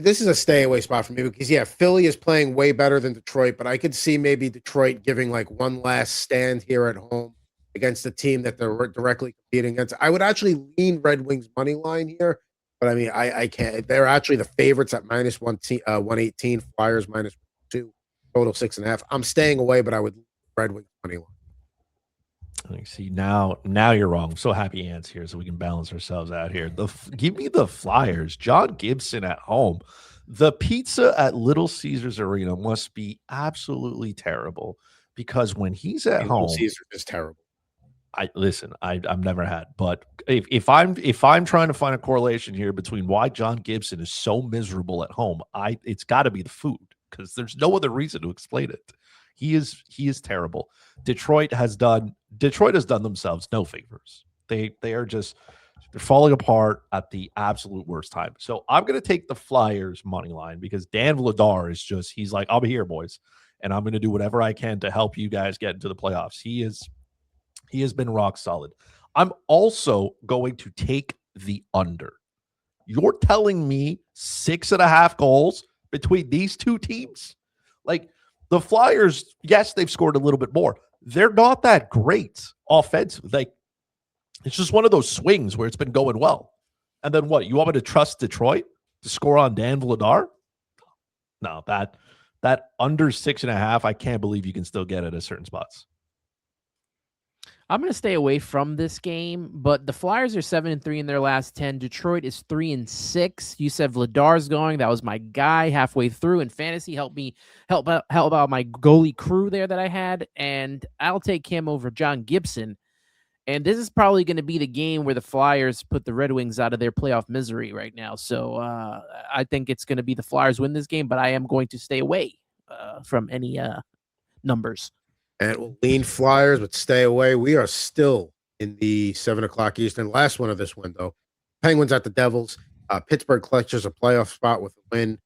This is a stay away spot for me because Philly is playing way better than Detroit, but I could see maybe Detroit giving one last stand here at home against a team that they're directly competing against. I would actually lean Red Wings money line here, but I mean I can't. They're actually the favorites at minus 118. Flyers minus 2, total 6.5. I'm staying away, but I would Red Wings money line. See, now you're wrong. I'm so happy Ant's here so we can balance ourselves out here. Give me the Flyers. John Gibson at home. The pizza at Little Caesars Arena must be absolutely terrible because when he's at home, Little Caesars is terrible. I've never had, but if I'm trying to find a correlation here between why John Gibson is so miserable at home, it's got to be the food because there's no other reason to explain it. He is terrible. Detroit has done themselves no favors. They're falling apart at the absolute worst time. So I'm going to take the Flyers money line because Dan Vladar he's like, I'll be here, boys, and I'm going to do whatever I can to help you guys get into the playoffs. He has been rock solid. I'm also going to take the under. You're telling me 6.5 goals between these 2 teams? The Flyers, yes, they've scored a little bit more. They're not that great offensively. It's just one of those swings where it's been going well. And then what? You want me to trust Detroit to score on Dan Vladar? No, that under 6.5, I can't believe you can still get it at certain spots. I'm going to stay away from this game, but the Flyers are 7-3 in their last 10. Detroit is 3-6. You said Vladar's going. That was my guy halfway through in fantasy. Help out my goalie crew there that I had, and I'll take him over John Gibson. And this is probably going to be the game where the Flyers put the Red Wings out of their playoff misery right now. So I think it's going to be the Flyers win this game, but I am going to stay away from any numbers. And we'll lean Flyers, but stay away. We are still in the 7 o'clock Eastern, last one of this window. Penguins at the Devils. Pittsburgh clutches a playoff spot with a win.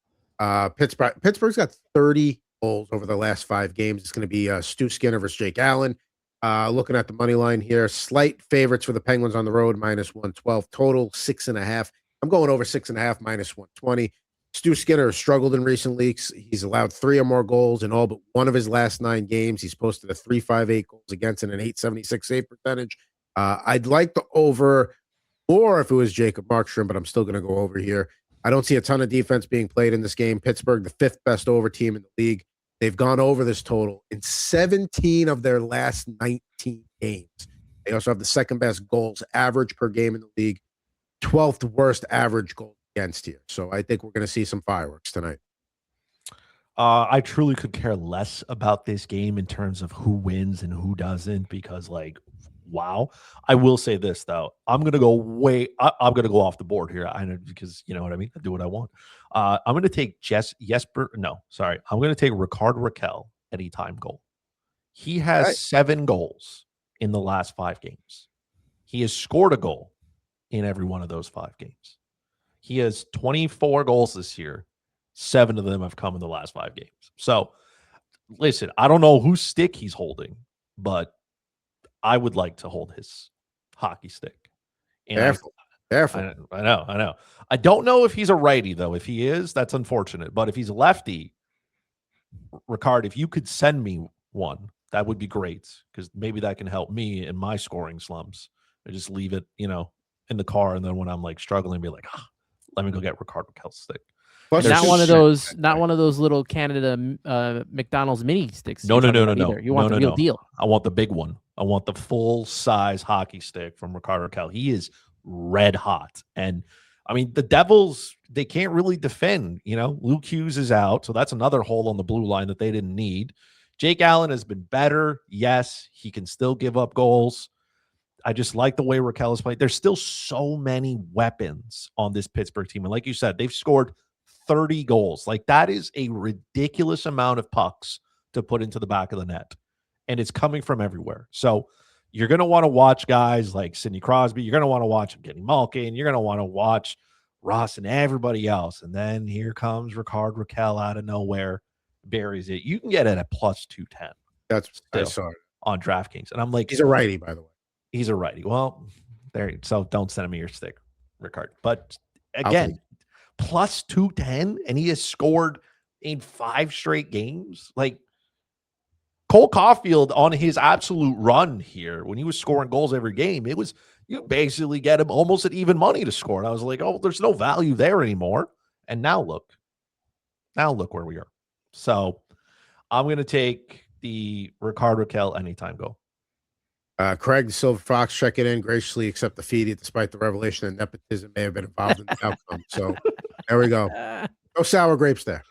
Pittsburgh's got 30 goals over the last 5 games. It's going to be Stu Skinner versus Jake Allen. Looking at the money line here, slight favorites for the Penguins on the road, -112. Total 6.5. I'm going over 6.5, -120. Stu Skinner has struggled in recent weeks. He's allowed 3 or more goals in all but one of his last 9 games. He's posted a 3.58 goals against and an 8.76 save percentage. I'd like to over more if it was Jacob Markstrom, but I'm still going to go over here. I don't see a ton of defense being played in this game. Pittsburgh, the 5th best over team in the league. They've gone over this total in 17 of their last 19 games. They also have the 2nd best goals average per game in the league, 12th worst average goal against here. So I think we're going to see some fireworks tonight. I truly could care less about this game in terms of who wins and who doesn't, because wow. I will say this though. I'm going to go I'm going to go off the board here. I know, because you know what I mean? I do what I want. I'm going to take I'm going to take Rickard Rakell anytime goal. He has 7 goals in the last 5 games. He has scored a goal in every one of those 5 games. He has 24 goals this year. 7 of them have come in the last 5 games. So, listen, I don't know whose stick he's holding, but I would like to hold his hockey stick. And Careful. I know. I don't know if he's a righty, though. If he is, that's unfortunate. But if he's a lefty, Rickard, if you could send me one, that would be great, because maybe that can help me in my scoring slumps. I just leave it, in the car, and then when I'm struggling, be like, let me go get Rickard Rakell's stick. Plus, not one of those little Canada McDonald's mini sticks. No. You want the real deal. I want the big one. I want the full size hockey stick from Rickard Rakell. He is red hot. And I mean, the Devils, they can't really defend. Luke Hughes is out, so that's another hole on the blue line that they didn't need. Jake Allen has been better. Yes, he can still give up goals. I just like the way Rakell is playing. There's still so many weapons on this Pittsburgh team. And like you said, they've scored 30 goals. That is a ridiculous amount of pucks to put into the back of the net. And it's coming from everywhere. So you're going to want to watch guys like Sidney Crosby. You're going to want to watch Evgeny Malkin. You're going to want to watch Ross and everybody else. And then here comes Rickard Rakell out of nowhere, buries it. You can get it at +210. That's I saw it on DraftKings. And I'm like, he's a righty, by the way. He's a righty. Well, so don't send me your stick, Rickard. But again, +210, and he has scored in 5 straight games. Cole Caulfield on his absolute run here, when he was scoring goals every game, you basically get him almost at even money to score. And I was like, oh, there's no value there anymore. And now look where we are. So I'm going to take the Rickard Rakell anytime goal. Craig the Silver Fox checking in, graciously accept the feed despite the revelation that nepotism may have been involved in the outcome. So there we go. No sour grapes there.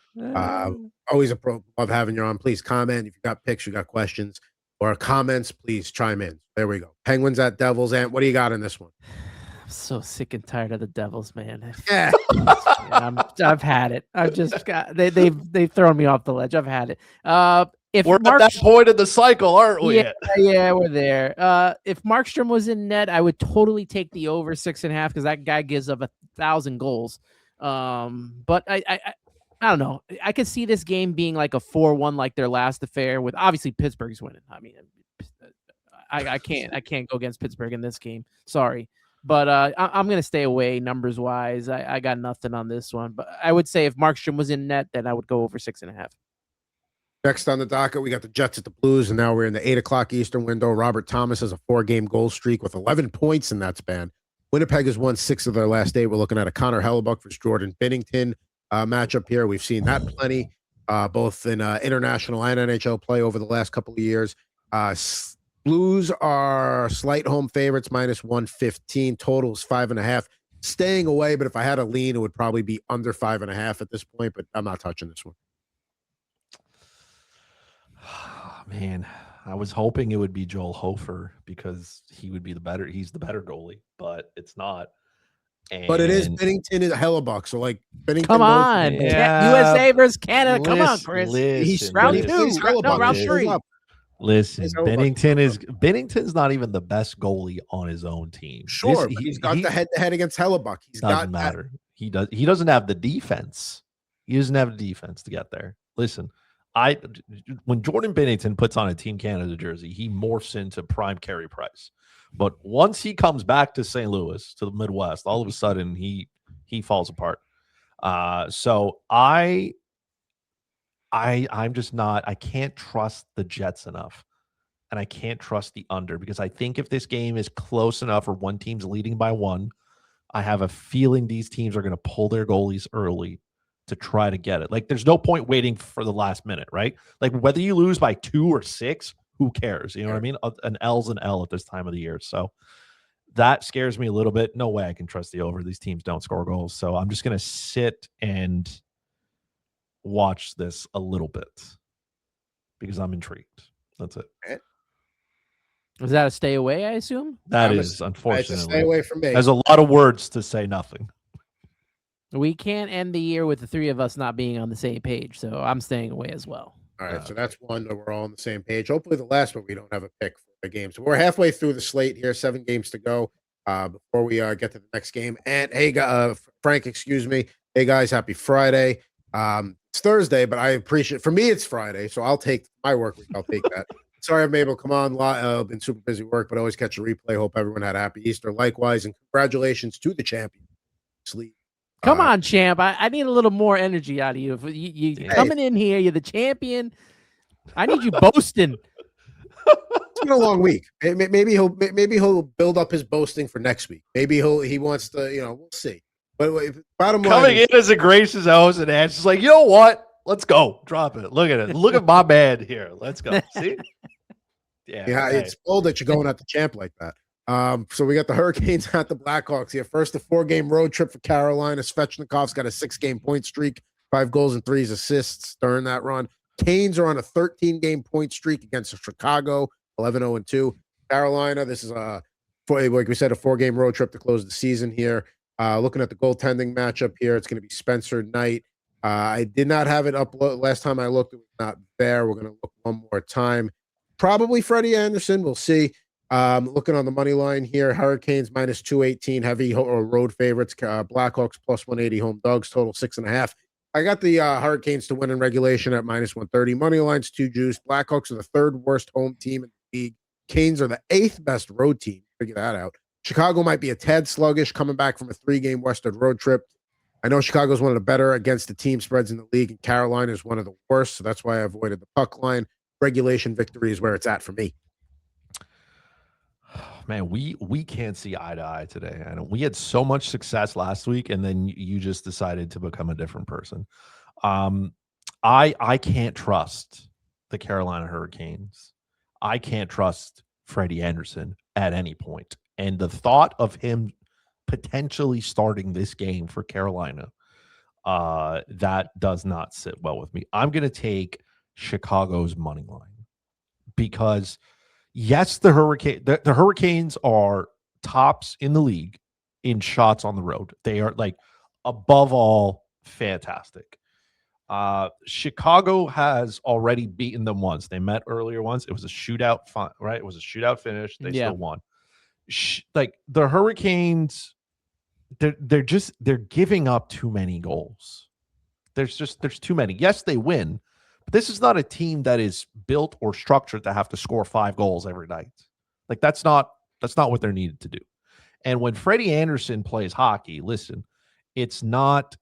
Always a pro. Love having you on. Please comment. If you got picks, you got questions or comments, please chime in. There we go. Penguins at Devils. And what do you got in this one? I'm so sick and tired of the Devils, man. Yeah. I've had it. I've just got they've thrown me off the ledge. I've had it. If we're at that point of the cycle, aren't we? Yeah, we're there. If Markstrom was in net, I would totally take the over 6.5, because that guy gives up 1,000 goals. But I don't know. I could see this game being like a 4-1, like their last affair. With obviously Pittsburgh's winning. I mean, I can't go against Pittsburgh in this game. Sorry, but I'm gonna stay away numbers wise. I got nothing on this one. But I would say if Markstrom was in net, then I would go over 6.5. Next on the docket, we got the Jets at the Blues, and now we're in the 8 o'clock Eastern window. Robert Thomas has a 4-game goal streak with 11 points in that span. Winnipeg has won 6 of their last 8. We're looking at a Connor Hellebuck versus Jordan Binnington matchup here. We've seen that plenty, both in international and NHL play over the last couple of years. Blues are slight home favorites, -115. Totals 5.5. Staying away, but if I had a lean, it would probably be under 5.5 at this point, but I'm not touching this one. Man, I was hoping it would be Joel Hofer because he's the better goalie, but it's not. But it is Binnington is Hellebuck, so like Binnington. Come on, USA versus Canada. Come on, Chris. He's round 2. No, round 3. Listen, Binnington's not even the best goalie on his own team. Sure, he's got the head-to-head against Hellebuck. Doesn't matter. He doesn't have the defense. He doesn't have the defense to get there. Listen, when Jordan Binnington puts on a Team Canada jersey, he morphs into prime Carey Price. But once he comes back to St. Louis, to the Midwest, all of a sudden he falls apart. So I'm just not. I can't trust the Jets enough, and I can't trust the under because I think if this game is close enough or one team's leading by 1, I have a feeling these teams are going to pull their goalies early to try to get it. Like, there's no point waiting for the last minute, right? Like, whether you lose by 2 or 6, who cares? You know what I mean? An L's an L at this time of the year. So that scares me a little bit. No way I can trust the over. These teams don't score goals. So I'm just going to sit and watch this a little bit because I'm intrigued. That's it. Was that a stay away, I assume? That is, unfortunately. Stay away from me. There's a lot of words to say nothing. We can't end the year with the 3 of us not being on the same page, so I'm staying away as well. All right, so that's one that we're all on the same page. Hopefully the last one we don't have a pick for the game. So we're halfway through the slate here, 7 games to go before we get to the next game. And hey, Frank, excuse me. Hey, guys, happy Friday. It's Thursday, but I appreciate, for me, it's Friday, so I'll take my work week. I'll take that. Sorry I haven't been able to come on. Been super busy work, but I always catch a replay. Hope everyone had a happy Easter. Likewise, and congratulations to the champion. Sleep. Come on, champ. I need a little more energy out of you. If you coming in here, you're the champion. I need you boasting. It's been a long week. Maybe he'll build up his boasting for next week. Maybe he wants to, we'll see. But bottom line, coming in as a gracious host and Ash is like, you know what? Let's go. Drop it. Look at it. Look at my man here. Let's go. See? Yeah. It's bold that you're going at the champ like that. So we got the Hurricanes at the Blackhawks here. First, a 4-game road trip for Carolina. Svechnikov's got a 6-game point streak, 5 goals and 3 assists during that run. Canes are on a 13-game point streak against Chicago, 11-0-2. Carolina, this is like we said, a 4-game road trip to close the season here. Looking at the goaltending matchup here, it's going to be Spencer Knight. I did not have it up last time I looked. It was not there. We're going to look one more time. Probably Freddie Anderson. We'll see. Looking on the money line here, Hurricanes -218, heavy road favorites. Blackhawks +180, home dogs, total 6.5. I got the Hurricanes to win in regulation at -130. Money line's too juiced. Blackhawks are the 3rd worst home team in the league. Canes are the 8th best road team. Figure that out. Chicago might be a tad sluggish coming back from a 3-game Western road trip. I know Chicago's one of the better against the team spreads in the league, and Carolina is one of the worst, so that's why I avoided the puck line. Regulation victory is where it's at for me. Man, we can't see eye to eye today. I know we had so much success last week, and then you just decided to become a different person. I can't trust the Carolina Hurricanes. I can't trust Freddie Anderson at any point. And the thought of him potentially starting this game for Carolina, that does not sit well with me. I'm going to take Chicago's money line because yes, the Hurricanes are tops in the league in shots on the road. They are like above all fantastic. Chicago has already beaten them once. They met earlier once. It was a shootout, right? It was a shootout finish. They still won. Like the Hurricanes, they're giving up too many goals. There's too many. Yes, they win, but this is not a team that is built or structured to have to score 5 goals every night. Like that's not what they're needed to do. And when Freddie Anderson plays hockey, listen, it's not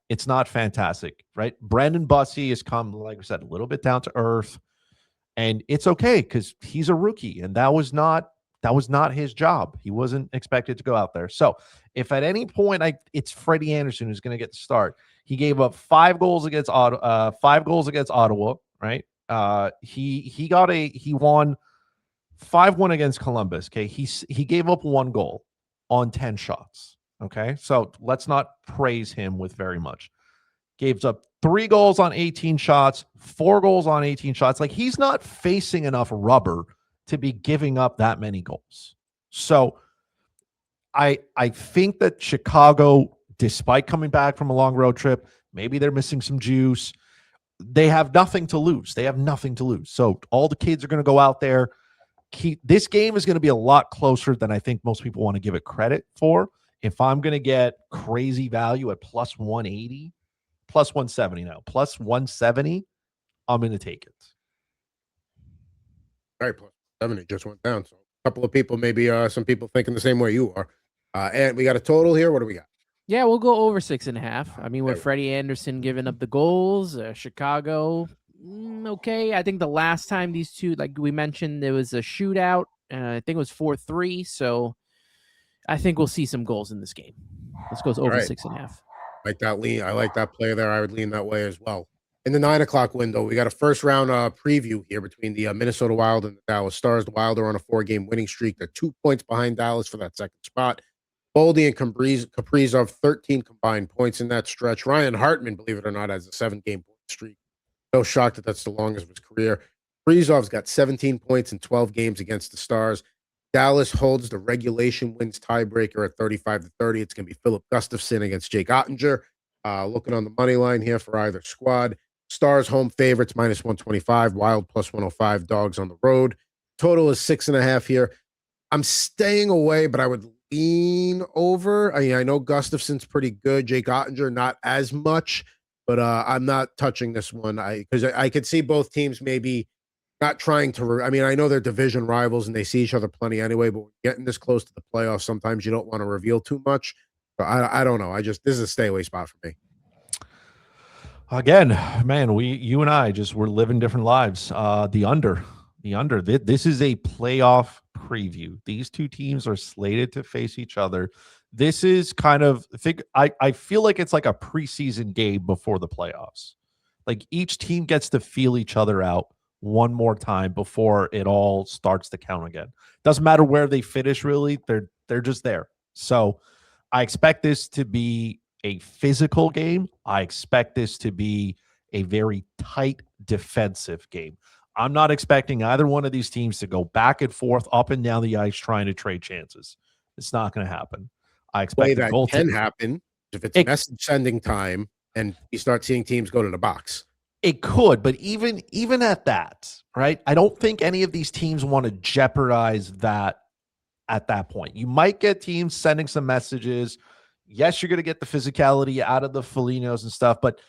fantastic, right? Brandon Bussey has come, like I said, a little bit down to earth, and it's okay because he's a rookie, and that was not That was not his job. He wasn't expected to go out there. So if at any point it's Freddie Anderson who's going to get the start, he gave up 5 goals against Ottawa, right? He won 5-1 against Columbus. Okay. He gave up 1 goal on 10 shots. Okay. So let's not praise him with very much. Gave up 3 goals on 18 shots, 4 goals on 18 shots. Like, he's not facing enough rubber to be giving up that many goals. So I think that Chicago, despite coming back from a long road trip, maybe they're missing some juice. They have nothing to lose. So all the kids are going to go out there. This game is going to be a lot closer than I think most people want to give it credit for. If I'm going to get crazy value at plus 180, plus 170 now, plus 170, I'm going to take it. All right, plus 70 just went down. So a couple of people, maybe some people thinking the same way you are. And we got a total here. What do we got? Yeah, we'll go over 6.5. I mean, with Freddie Anderson giving up the goals, Chicago, okay. I think the last time these two, like we mentioned, there was a shootout. I think it was 4-3. So I think we'll see some goals in this game. Let's go over 6.5. Like that lean. I like that play there. I would lean that way as well. In the 9 o'clock window, we got a first round preview here between the Minnesota Wild and the Dallas Stars. The Wild are on a 4-game winning streak. They're 2 points behind Dallas for that second spot. Boldy and Kaprizov, 13 combined points in that stretch. Ryan Hartman, believe it or not, has a 7-game point streak. No shock that that's the longest of his career. Kaprizov's got 17 points in 12 games against the Stars. Dallas holds the regulation wins tiebreaker at 35-30. It's going to be Philip Gustafsson against Jake Ottinger. Looking on the money line here for either squad. Stars home favorites minus 125. Wild plus 105. Dogs on the road. Total is 6.5 here. I'm staying away, but I would lean over. I mean, I know Gustafsson's pretty good. Jake Ottinger, not as much, but I'm not touching this one. Because I could see both teams maybe not trying to. I mean, I know they're division rivals and they see each other plenty anyway, but getting this close to the playoffs, sometimes you don't want to reveal too much. So I don't know. This is a stay away spot for me. Again, man, you and I we're living different lives. The under. This is a playoff preview. These two teams are slated to face each other. This is kind of, I feel like it's like a preseason game before the playoffs. Like, each team gets to feel each other out one more time before it all starts to count again. Doesn't matter where they finish, really. They're just there. So I expect this to be a physical game. I expect this to be a very tight defensive game. I'm not expecting either one of these teams to go back and forth up and down the ice trying to trade chances. It's not going to happen. I expect that can happen if it's message sending time and you start seeing teams go to the box. It could, but even at that, right? I don't think any of these teams want to jeopardize that at that point. You might get teams sending some messages. Yes, you're going to get the physicality out of the Folignos and stuff, but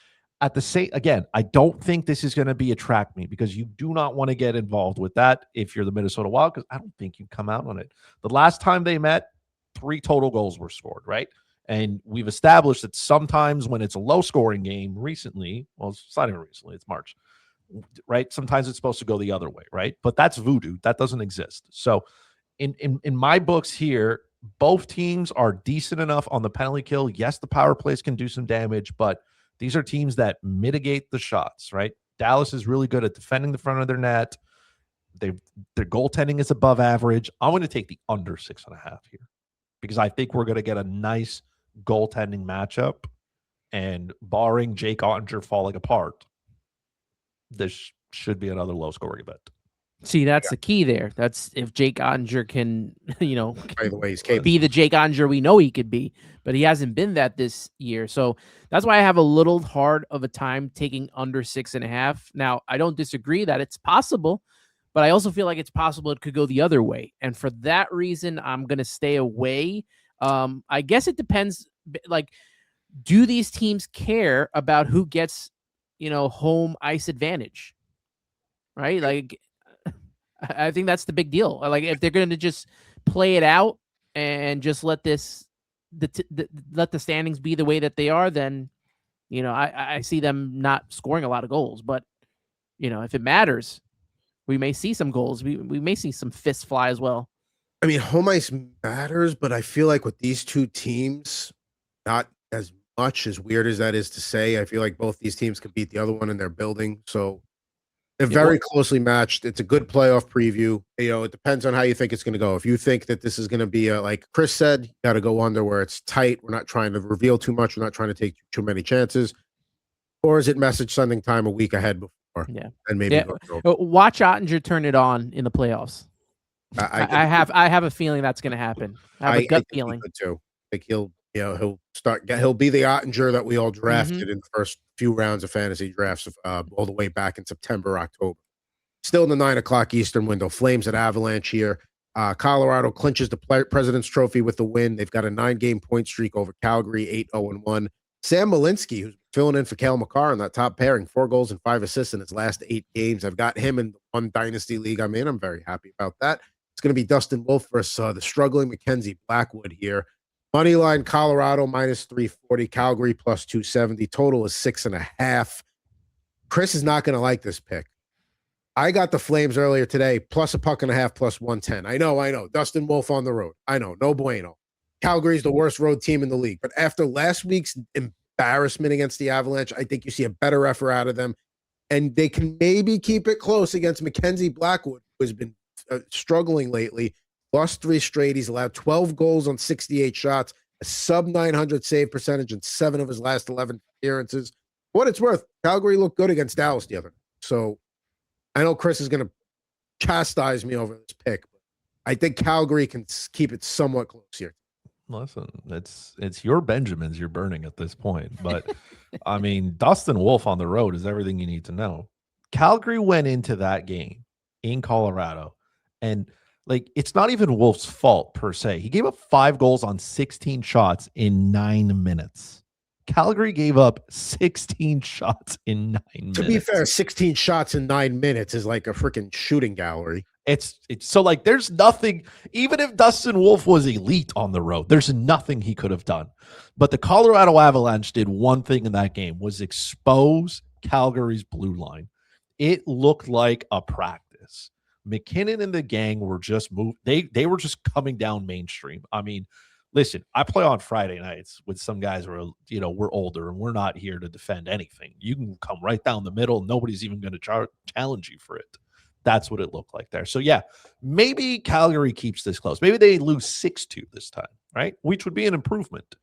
at the same, again, I don't think this is going to be a track meet because you do not want to get involved with that if you're the Minnesota Wild, because I don't think you come out on it. The last time they met, 3 total goals were scored, right? And we've established that sometimes when it's a low-scoring game recently, well, it's not even recently, it's March, right? Sometimes it's supposed to go the other way, right? But that's voodoo. That doesn't exist. So in my books here, both teams are decent enough on the penalty kill. Yes, the power plays can do some damage, but these are teams that mitigate the shots, right? Dallas is really good at defending the front of their net. Their goaltending is above average. I'm going to take the under 6.5 here because I think we're going to get a nice goaltending matchup. And barring Jake Ottinger falling apart, this should be another low-scoring event. See, that's the key there. That's if Jake Ottinger can, By the way, he's capable. Be the Jake Ottinger we know he could be, but he hasn't been that this year. So that's why I have a little hard of a time taking under 6.5. Now, I don't disagree that it's possible, but I also feel like it's possible it could go the other way. And for that reason, I'm going to stay away. I guess it depends. Like, do these teams care about who gets, home ice advantage? Right? Like, I think that's the big deal. Like, if they're going to just play it out and just let let the standings be the way that they are, then, I see them not scoring a lot of goals. But, if it matters, we may see some goals. We may see some fists fly as well. I mean, home ice matters, but I feel like with these two teams, not as much, as weird as that is to say. I feel like both these teams could beat the other one in their building. So they're very closely matched. It's a good playoff preview. It depends on how you think it's going to go. If you think that this is going to be like Chris said, you got to go under where it's tight. We're not trying to reveal too much. We're not trying to take too many chances. Or is it message sending time a week ahead before? Yeah. And maybe watch Ottinger turn it on in the playoffs. I have a feeling that's going to happen. I have a gut feeling too. I think he'll be the Ottinger that we all drafted in the first few rounds of fantasy drafts all the way back in September, October. Still in the 9:00 Eastern window. Flames at Avalanche here. Colorado clinches the President's Trophy with the win. They've got a 9-game point streak over Calgary, 8-0-1. Sam Malinsky, who's filling in for Cale Makar in that top pairing, 4 goals and 5 assists in his last 8 games. I've got him in the one dynasty league I'm in. I'm very happy about that. It's going to be Dustin Wolf versus the struggling Mackenzie Blackwood here. Money line Colorado -340, Calgary +270. Total is 6.5. Chris is not going to like this pick. I got the Flames earlier today, +1.5, +110. I know. Dustin Wolf on the road. I know, no bueno. Calgary's the worst road team in the league. But after last week's embarrassment against the Avalanche, I think you see a better effort out of them. And they can maybe keep it close against Mackenzie Blackwood, who has been struggling lately. Lost 3 straight. He's allowed 12 goals on 68 shots, a sub-900 save percentage in 7 of his last 11 appearances. For what it's worth, Calgary looked good against Dallas the other night. So I know Chris is going to chastise me over this pick, but I think Calgary can keep it somewhat close here. Listen, it's your Benjamins you're burning at this point. But, I mean, Dustin Wolf on the road is everything you need to know. Calgary went into that game in Colorado, and it's not even Wolf's fault per se. He gave up 5 goals on 16 shots in 9 minutes. Calgary gave up 16 shots in 9 minutes. To be fair, 16 shots in 9 minutes is like a freaking shooting gallery. It's so there's nothing, even if Dustin Wolf was elite on the road, there's nothing he could have done. But the Colorado Avalanche did one thing in that game, was expose Calgary's blue line. It looked like a practice. McKinnon and the gang were just they were just coming down mainstream. I mean, listen, I play on Friday nights with some guys who are, we're older and we're not here to defend anything. You can come right down the middle. Nobody's even going to challenge you for it. That's what it looked like there. So, yeah, maybe Calgary keeps this close. Maybe they lose 6-2 this time, right? Which would be an improvement.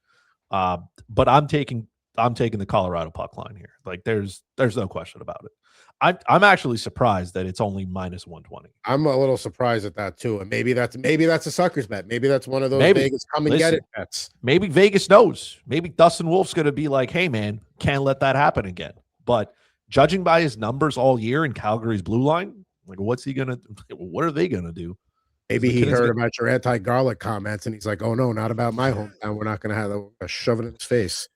But I'm taking the Colorado puck line here. There's no question about it. I'm actually surprised that it's only -120. I'm a little surprised at that too. And maybe that's a sucker's bet. Maybe that's one of those Vegas come and get it bets. Maybe Vegas knows. Maybe Dustin Wolf's going to be like, hey, man, can't let that happen again. But judging by his numbers all year in Calgary's blue line, what's he going to – what are they going to do? Maybe he heard about your anti-garlic comments, and he's like, oh, no, not about my hometown. We're not going to have a shove it in his face.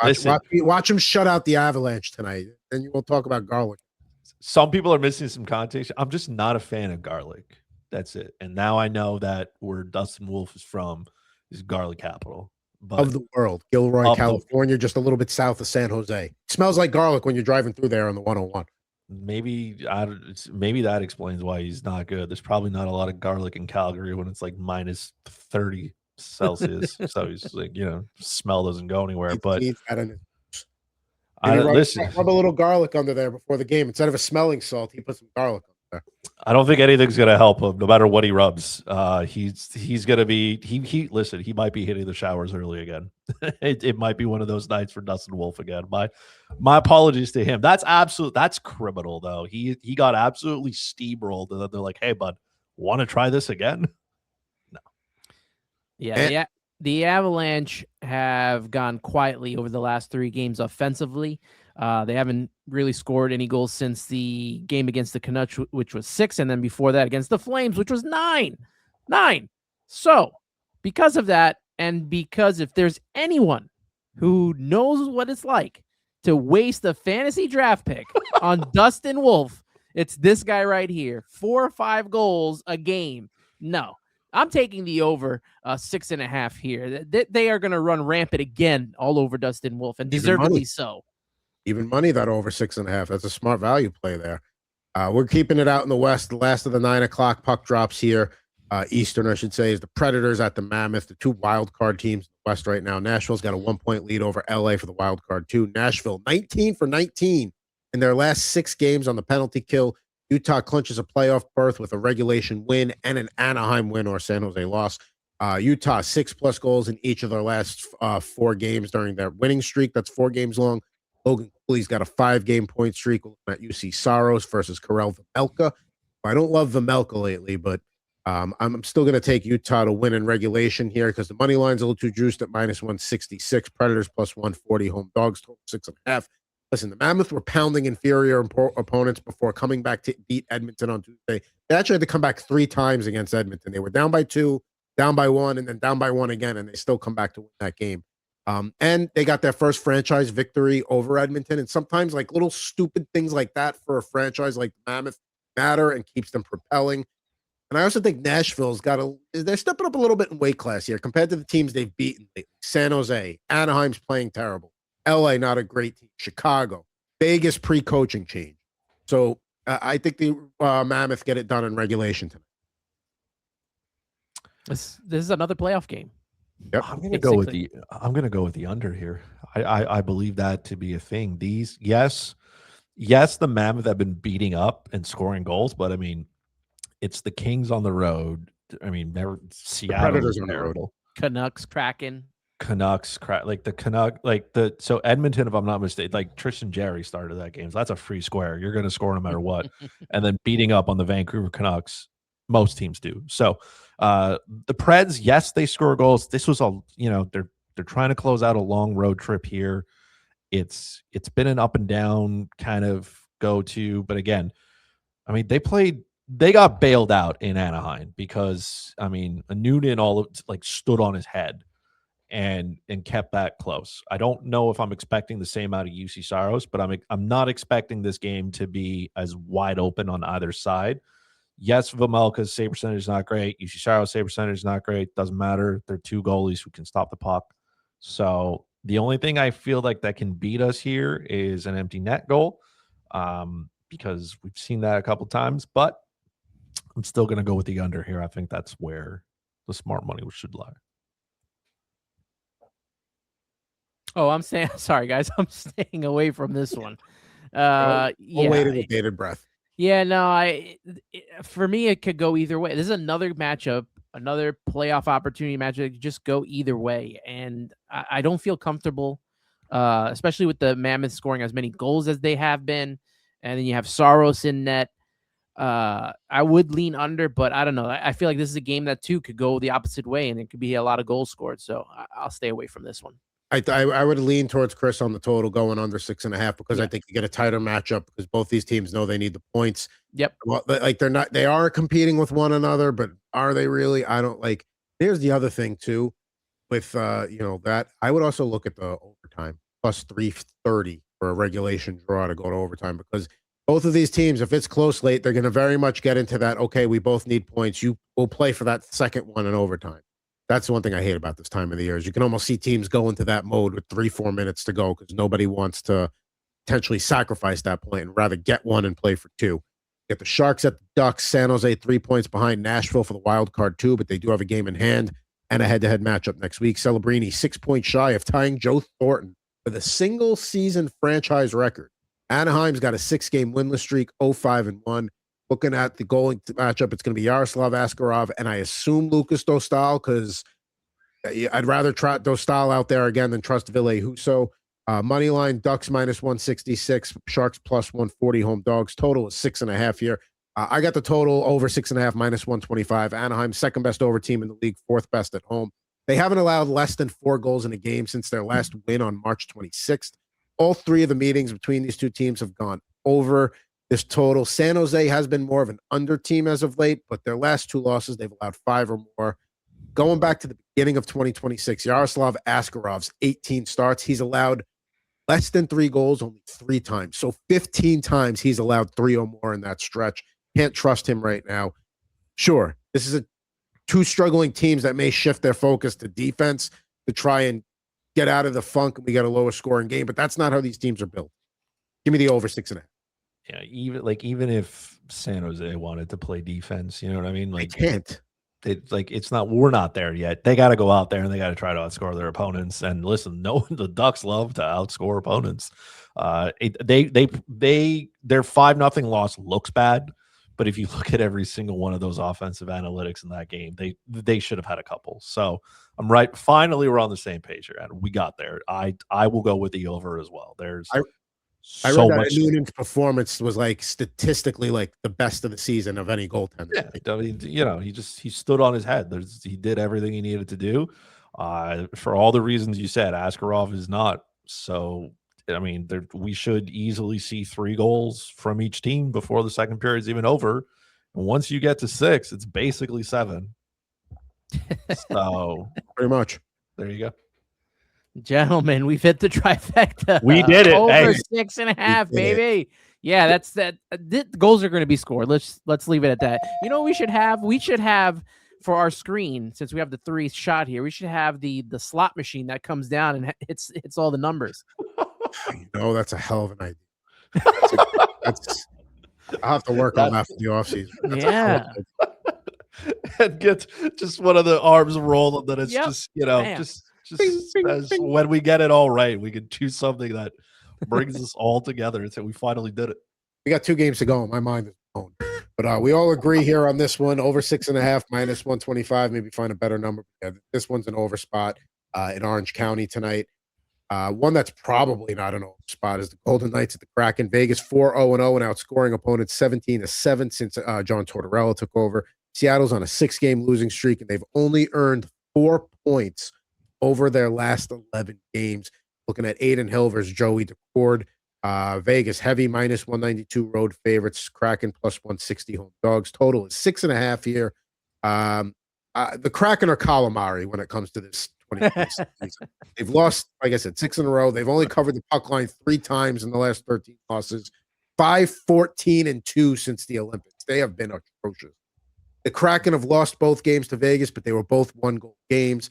Watch him shut out the Avalanche tonight. Then we'll talk about garlic. Some people are missing some context. I'm just not a fan of garlic. That's it. And now I know that where Dustin Wolf is from is garlic capital. Of the world. Gilroy, California, just a little bit south of San Jose. It smells like garlic when you're driving through there on the 101. Maybe that explains why he's not good. There's probably not a lot of garlic in Calgary when it's like -30 Celsius. So he's like, smell doesn't go anywhere. But listen, rub a little garlic under there before the game. Instead of a smelling salt, he put some garlic on there. I don't think anything's going to help him, no matter what he rubs. He's going to be listen. He might be hitting the showers early again. it might be one of those nights for Dustin Wolf again. My apologies to him. That's criminal though. He got absolutely steamrolled, and then they're like, "Hey, bud, want to try this again?" No. Yeah. The Avalanche have gone quietly over the last 3 games offensively. They haven't really scored any goals since the game against the Canucks, which was 6, and then before that against the Flames, which was 9. So, because of that, and because if there's anyone who knows what it's like to waste a fantasy draft pick on Dustin Wolf, it's this guy right here. 4 or 5 goals a game. No. I'm taking the over 6.5 here. They are going to run rampant again all over Dustin Wolf, and deservedly so. Even money that over 6.5. That's a smart value play there. We're keeping it out in the West. The last of the 9:00 puck drops here. Eastern, I should say, is the Predators at the Mammoth, the two wild card teams in the West right now. Nashville's got a 1-point lead over LA for the wild card too. Nashville 19 for 19 in their last 6 games on the penalty kill. Utah clinches a playoff berth with a regulation win and an Anaheim win or San Jose loss. Utah 6+ goals in each of their last 4 games during their winning streak. That's 4 games long. Logan Cooley's got a 5-game point streak at UC Saros versus Karel Vejmelka. I don't love Vejmelka lately, but I'm still going to take Utah to win in regulation here because the money line's a little too juiced at -166. Predators +140. Home dogs total 6.5. Listen, the Mammoth were pounding inferior opponents before coming back to beat Edmonton on Tuesday. They actually had to come back 3 times against Edmonton. They were down by 2, down by 1, and then down by 1 again, and they still come back to win that game. And they got their first franchise victory over Edmonton. And sometimes like little stupid things like that for a franchise like the Mammoth matter and keeps them propelling. And I also think Nashville's they're stepping up a little bit in weight class here compared to the teams they've beaten lately. San Jose, Anaheim's playing terrible. LA, not a great team. Chicago, Vegas pre-coaching change. So I think the Mammoth get it done in regulation tonight. This is another playoff game. Yep. I'm gonna go with the under here. I believe that to be a thing. Yes, the Mammoth have been beating up and scoring goals, but I mean, it's the Kings on the road. I mean, Seattle, the Predators on the road. Canucks, Kraken. So Edmonton, if I'm not mistaken, like Tristan Jarry started that game. So that's a free square. You're going to score no matter what. And then beating up on the Vancouver Canucks, most teams do. So the Preds, yes, they score goals. This was they're trying to close out a long road trip here. It's been an up and down kind of go to, but again, I mean, they got bailed out in Anaheim because I mean, Noonan stood on his head and kept that close. I don't know if I'm expecting the same out of UC Saros, but I'm not expecting this game to be as wide open on either side. Yes, Vejmelka's save percentage is not great. UC Saros save percentage is not great. Doesn't matter. They're 2 goalies who can stop the puck. So the only thing I feel like that can beat us here is an empty net goal, because we've seen that a couple times. But I'm still going to go with the under here. I think that's where the smart money should lie. Oh, I'm saying sorry, guys. I'm staying away from this one. We'll wait with bated breath. Yeah, no, for me, it could go either way. This is another matchup, another playoff opportunity matchup. It could just go either way. And I don't feel comfortable, especially with the Mammoth scoring as many goals as they have been. And then you have Saros in net. I would lean under, but I don't know. I feel like this is a game that too could go the opposite way, and it could be a lot of goals scored. So I'll stay away from this one. I would lean towards Chris on the total going under 6.5 because I think you get a tighter matchup because both these teams know they need the points. Yep. Well, like they are competing with one another, but are they really? I don't like. Here's the other thing too, with that I would also look at the overtime +330 for a regulation draw to go to overtime because both of these teams, if it's close late, they're going to very much get into that. Okay, we both need points. You will play for that second one in overtime. That's the one thing I hate about this time of the year is you can almost see teams go into that mode with 3-4 minutes to go because nobody wants to potentially sacrifice that point and rather get one and play for 2. Get the Sharks at the Ducks. San Jose 3 points behind Nashville for the wild card too, but they do have a game in hand and a head-to-head matchup next week. Celebrini 6 points shy of tying Joe Thornton with a single season franchise record. Anaheim's got a 6-game winless streak, 0-5-1. Looking at the goalie matchup, it's going to be Yaroslav Askarov and I assume Lucas Dostal because I'd rather trot Dostal out there again than trust Ville Husso. Money line, Ducks -166, Sharks +140, home dogs. Total is 6.5 here. I got the total over 6.5, -125. Anaheim, second best over team in the league, 4th best at home. They haven't allowed less than 4 goals in a game since their last win on March 26th. All 3 of the meetings between these two teams have gone over this total. San Jose has been more of an under team as of late, but their last 2 losses, they've allowed 5 or more. Going back to the beginning of 2026, Yaroslav Askarov's 18 starts, he's allowed less than 3 goals only 3 times. So 15 times he's allowed 3 or more in that stretch. Can't trust him right now. Sure, this is 2 struggling teams that may shift their focus to defense to try and get out of the funk and we get a lower scoring game, but that's not how these teams are built. Give me the over 6.5. Yeah, even if San Jose wanted to play defense, you know what I mean? Like they can't. we're not there yet. They got to go out there and they got to try to outscore their opponents. And listen, no, the Ducks love to outscore opponents. Their 5-0 loss looks bad, but if you look at every single one of those offensive analytics in that game, they should have had a couple. So I'm right. Finally, we're on the same page here, and we got there. I will go with the over as well. I read that Noonan's performance was like statistically like the best of the season of any goaltender. Yeah, I mean, he stood on his head. He did everything he needed to do. For all the reasons you said, Askarov is not. So, I mean, we should easily see 3 goals from each team before the second period is even over. And once you get to 6, it's basically 7. So, pretty much. There you go. Gentlemen, we've hit the trifecta. We did it. Over 6.5, baby. Yeah, that's that. Goals are going to be scored. Let's leave it at that. You know what we should have? We should have for our screen, since we have the 3 shot here, we should have the slot machine that comes down and hits all the numbers. That's a hell of an idea. I'll have to work on that for the offseason. Yeah. And get just one of the arms rolling that it's just bing, bing, bing. When we get it all right, we can choose something that brings us all together and say we finally did it. We got 2 games to go. My mind is blown. But we all agree here on this one, over 6.5, minus 125. Maybe find a better number. Yeah, this one's an over spot in Orange County tonight. One that's probably not an over spot is the Golden Knights at the Kraken. Vegas 4-0-0 and outscoring opponents 17-7 since John Tortorella took over. Seattle's on a 6-game losing streak, and they've only earned 4 points over their last 11 games. Looking at Aiden Hill versus Joey Decord. Vegas heavy minus 192 road favorites. Kraken plus 160 home dogs. Total is 6.5 here. The Kraken are calamari when it comes to this 2020 season. They've lost, like I said, 6 in a row. They've only covered the puck line 3 times in the last 13 losses. 5-14-2 since the Olympics. They have been atrocious. The Kraken have lost both games to Vegas, but they were both 1-goal games.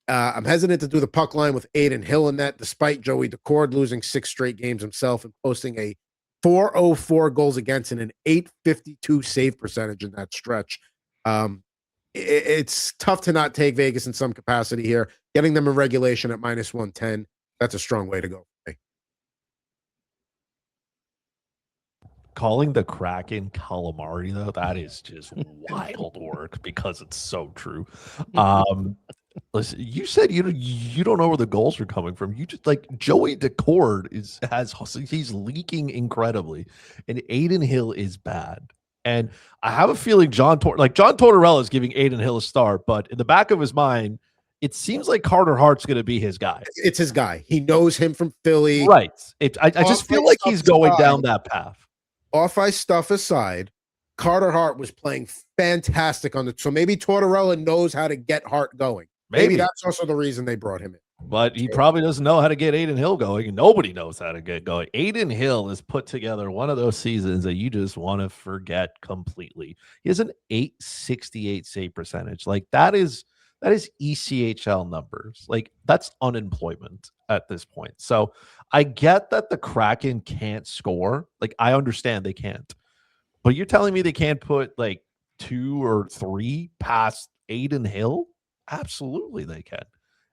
I'm hesitant to do the puck line with Aiden Hill in that, despite Joey Decord losing 6 straight games himself and posting a 404 goals against and an 852 save percentage in that stretch. It's tough to not take Vegas in some capacity here. Getting them in regulation at minus 110, that's a strong way to go. Calling the Kraken calamari, though, that is just wild work because it's so true. Listen, you said you don't know where the goals are coming from. You just like Joey Decord he's leaking incredibly, and Aiden Hill is bad. And I have a feeling John Tortorella is giving Aiden Hill a start, but in the back of his mind, it seems like Carter Hart's going to be his guy. It's his guy. He knows him from Philly, right? I just feel like he's going down that path. Off-ice stuff aside, Carter Hart was playing fantastic on so maybe Tortorella knows how to get Hart going. Maybe that's also the reason they brought him in. But he probably doesn't know how to get Aiden Hill going, and nobody knows how to get going. Aiden Hill has put together one of those seasons that you just want to forget completely. He has an 868 save percentage. Like that is ECHL numbers. Like that's unemployment at this point. So I get that the Kraken can't score. Like I understand they can't. But you're telling me they can't put like 2 or 3 past Aiden Hill? Absolutely they can.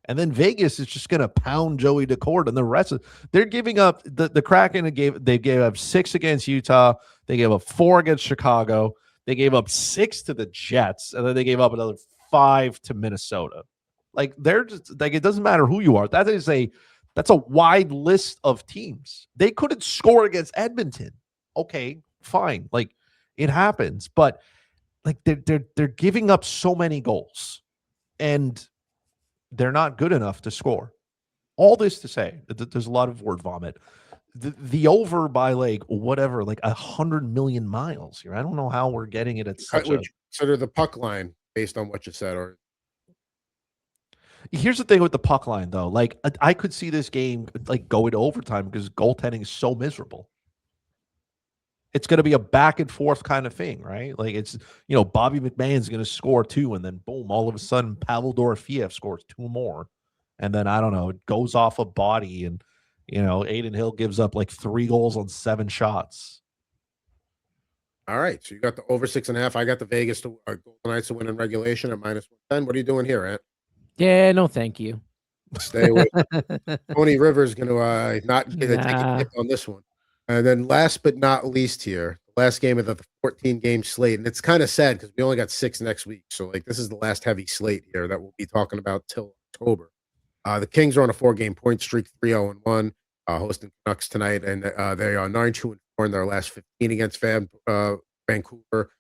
And then Vegas is just going to pound Joey Decord, and the rest of they're giving up. The Kraken gave up 6 against Utah. They gave up 4 against Chicago. They gave up 6 to the Jets, and then they gave up another 5 to Minnesota. Like they're just like it doesn't matter who you are. That's a wide list of teams. They couldn't score against Edmonton. Okay, fine. Like it happens, but like they're giving up so many goals, and they're not good enough to score. All this to say that there's a lot of word vomit. The over by like 100 million miles here. I don't know how we're getting it at such a. Consider the puck line based on what you said. Or here's the thing with the puck line, though. Like I could see this game like going to overtime because goaltending is so miserable. It's going to be a back and forth kind of thing, right? Like it's, Bobby McMahon's going to score 2, and then boom, all of a sudden Pavel Dorofeyev scores 2 more. And then, I don't know, it goes off a body, and, Aiden Hill gives up like 3 goals on 7 shots. All right, so you got the over 6.5. I got the Vegas to Golden Knights to win in regulation at -110. What are you doing here, Ant? Yeah, no, thank you. Stay away. Tony Rivers going to not take a Nah. hit on this one. And then last but not least here, the last game of the 14-game slate. And it's kind of sad because we only got 6 next week. So, like, this is the last heavy slate here that we'll be talking about till October. The Kings are on a 4-game point streak, 3-0-1, hosting Canucks tonight. And they are 9-2-4 in their last 15 against Vancouver.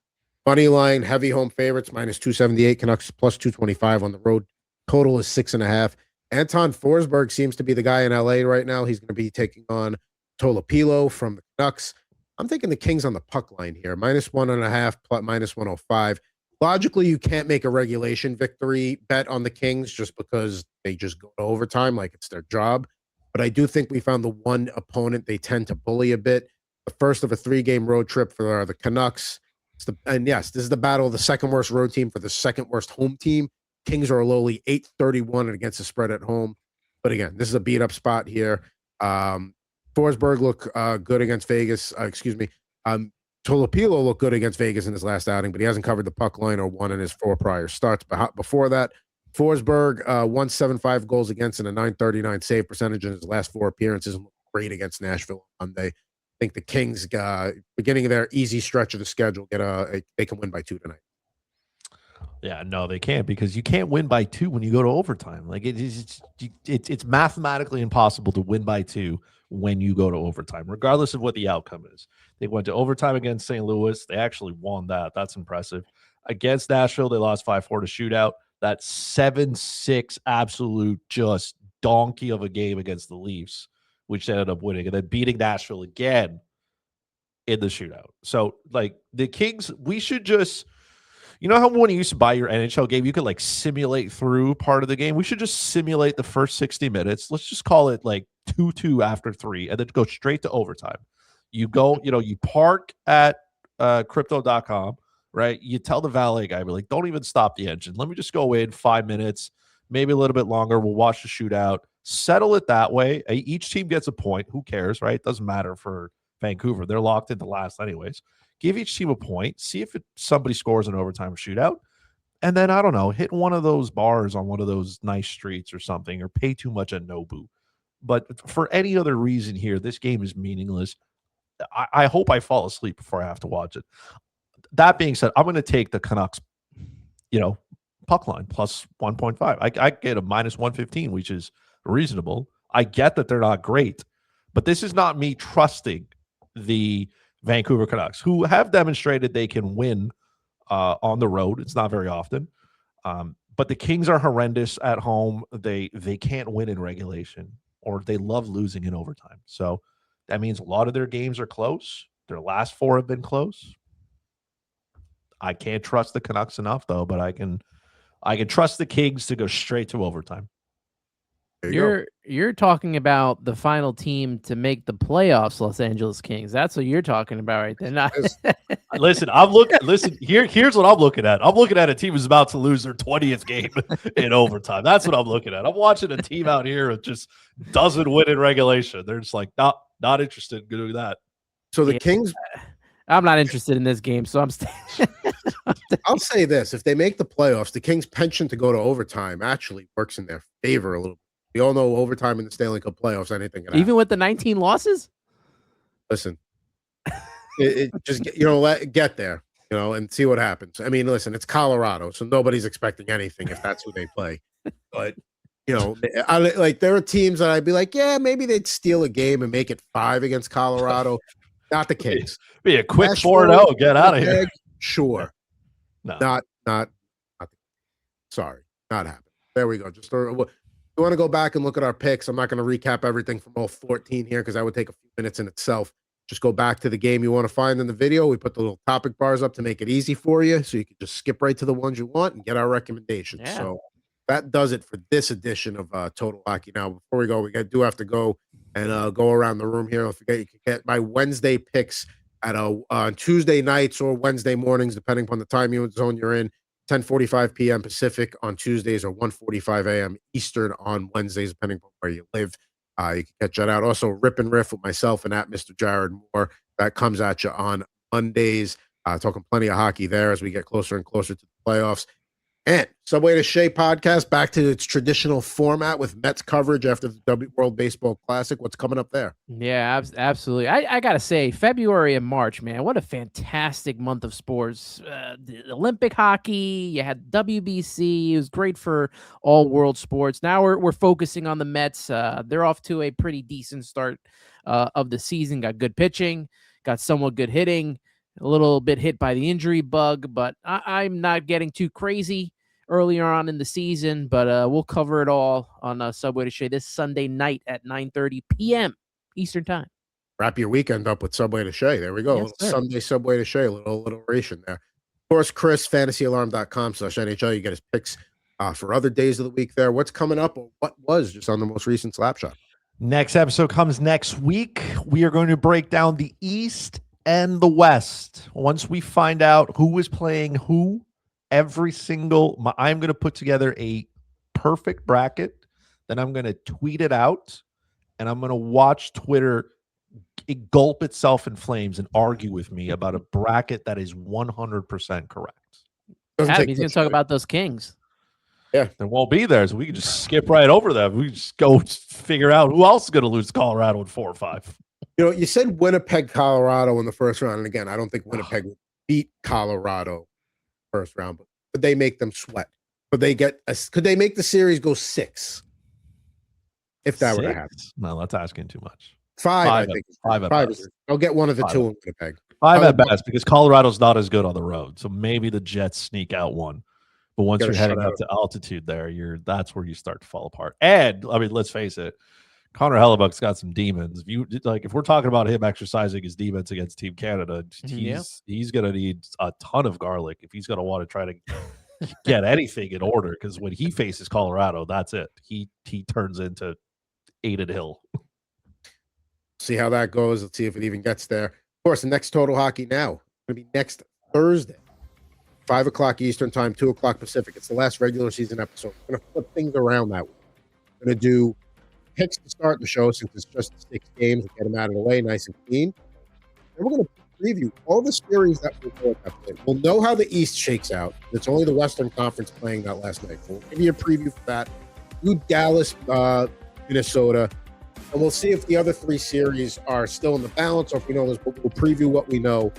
Money line, heavy home favorites, -278. Canucks +225 on the road. Total is 6.5. Anton Forsberg seems to be the guy in LA right now. He's going to be taking on Tolopilo from the Canucks. I'm thinking the Kings on the puck line here, -1.5, -105. Logically, you can't make a regulation victory bet on the Kings just because they just go to overtime like it's their job. But I do think we found the one opponent they tend to bully a bit. The first of a 3-game road trip for the Canucks. And yes, this is the battle of the second worst road team for the second worst home team. Kings are a lowly 831 against the spread at home. But again, this is a beat up spot here. Forsberg looked good against Vegas. Tolopilo looked good against Vegas in his last outing, but he hasn't covered the puck line or won in his 4 prior starts. But before that, Forsberg 175 goals against and a .939 save percentage in his last 4 appearances. And looked great against Nashville on Monday. I think the Kings, beginning of their easy stretch of the schedule, they can win by 2 tonight. Yeah, no, they can't because you can't win by 2 when you go to overtime. Like it's mathematically impossible to win by 2 when you go to overtime, regardless of what the outcome is. They went to overtime against St. Louis. They actually won that. That's impressive. Against Nashville, they lost 5-4 to shootout. That 7-6 absolute just donkey of a game against the Leafs, which ended up winning, and then beating Nashville again in the shootout. So, like, the Kings, we should just, you know how when you used to buy your NHL game, you could like simulate through part of the game? We should just simulate the first 60 minutes. Let's just call it like 2-2 after 3, and then go straight to overtime. You go, you park at crypto.com, right? You tell the valet guy, like, don't even stop the engine. Let me just go in 5 minutes, maybe a little bit longer. We'll watch the shootout. Settle it that way. Each team gets a point. Who cares, right? It doesn't matter for Vancouver. They're locked into last anyways. Give each team a point. See if somebody scores an overtime shootout. And then, I don't know, hit one of those bars on one of those nice streets or something, or pay too much at Nobu. But for any other reason here, this game is meaningless. I hope I fall asleep before I have to watch it. That being said, I'm going to take the Canucks, puck line plus 1.5. I get a -115, which is reasonable. I get that they're not great, but this is not me trusting the Vancouver Canucks, who have demonstrated they can win on the road. It's not very often. But the Kings are horrendous at home. They can't win in regulation, or they love losing in overtime. So that means a lot of their games are close. Their last 4 have been close. I can't trust the Canucks enough, though, but I can trust the Kings to go straight to overtime. You're talking about the final team to make the playoffs, Los Angeles Kings. That's what you're talking about right there. Listen, here's what I'm looking at. I'm looking at a team who's about to lose their 20th game in overtime. That's what I'm looking at. I'm watching a team out here that just doesn't win in regulation. They're just like, not interested in doing that. So the Kings, I'm not interested in this game, so I'm I'll say this. If they make the playoffs, the Kings' penchant to go to overtime actually works in their favor a little bit. We all know overtime in the Stanley Cup playoffs, anything can happen. Even with the 19 losses? Listen, just get there, and see what happens. I mean, listen, it's Colorado, so nobody's expecting anything if that's who they play. But there are teams that I'd be like, yeah, maybe they'd steal a game and make it 5 against Colorado. Not the Kings. Be a quick 4-0. Get out of here. Sure. No. Not. Sorry, not happening. There we go. Just you want to go back and look at our picks. I'm not going to recap everything from all 14 here because that would take a few minutes in itself. Just go back to the game you want to find in the video. We put the little topic bars up to make it easy for you, so you can just skip right to the ones you want and get our recommendations. Yeah. So that does it for this edition of Total Hockey Now. Before we go, we do have to go and go around the room here. Don't forget, you can get my Wednesday picks at on Tuesday nights or Wednesday mornings, depending upon the time zone you're in. 10:45 p.m. Pacific on Tuesdays or 1:45 a.m. Eastern on Wednesdays, depending on where you live. You can catch that out. Also, Rip and Riff with myself and at Mr. Jared Moore. That comes at you on Mondays. Talking plenty of hockey there as we get closer and closer to the playoffs. And Subway to Shea podcast back to its traditional format with Mets coverage after the World Baseball Classic. What's coming up there? Yeah, absolutely. I got to say, February and March, man, what a fantastic month of sports. The Olympic hockey, you had WBC. It was great for all world sports. Now we're focusing on the Mets. They're off to a pretty decent start of the season. Got good pitching, got somewhat good hitting, a little bit hit by the injury bug, but I'm not getting too crazy earlier on in the season, but we'll cover it all on Subway to Shea this Sunday night at 9:30 p.m. Eastern time. Wrap your weekend up with Subway to Shea. There we go. Yes, Sunday Subway to Shea, a little alliteration there. Of course, Chris, fantasyalarm.com/NHL. You get his picks for other days of the week there. What's coming up or what was just on the most recent Slap Shot? Next episode comes next week. We are going to break down the East and the West. Once we find out who is playing who, I'm going to put together a perfect bracket. Then I'm going to tweet it out, and I'm going to watch Twitter gulp itself in flames and argue with me about a bracket that is 100% correct. He's going to talk about those Kings. Yeah, they won't be there, so we can just skip right over them. We just go figure out who else is going to lose Colorado in 4 or 5. You know, you said Winnipeg, Colorado in the first round, and again, I don't think Winnipeg would beat Colorado first round, but could they make them sweat? Could they make the series go 6? If that were to happen. No, that's asking too much. 5, I think. 5 at best. I'll get one of the 2 in Winnipeg. 5 at best, because Colorado's not as good on the road. So maybe the Jets sneak out 1. But once you're heading up to altitude there, that's where you start to fall apart. And I mean, let's face it, Connor Hellebuck's got some demons. If we're talking about him exercising his demons against Team Canada, he's gonna need a ton of garlic if he's gonna want to try to get anything in order. Because when he faces Colorado, that's it. He turns into Aiden Hill. See how that goes. Let's see if it even gets there. Of course, the next Total Hockey Now going to be next Thursday, 5 o'clock Eastern time, 2 o'clock Pacific. It's the last regular season episode. We're going to flip things around that week. We're going to do picks to start the show since it's just 6 games. We'll get them out of the way nice and clean. And we're going to preview all the series that we'll play. We'll know how the East shakes out. It's only the Western Conference playing that last night. So we'll give you a preview for that. Do Dallas, Minnesota. And we'll see if the other 3 series are still in the balance or if we know this. We'll preview what we know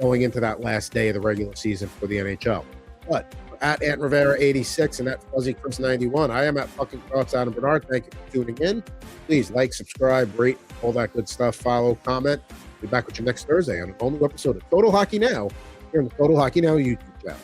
going into that last day of the regular season for the NHL. But at Ant Rivera 86 and at Fuzzy Chris 91, I am at fucking Thoughts Adam Bernard. Thank you for tuning in. Please like, subscribe, rate, all that good stuff. Follow, comment. Be back with you next Thursday on a whole new episode of Total Hockey Now here on the Total Hockey Now YouTube channel.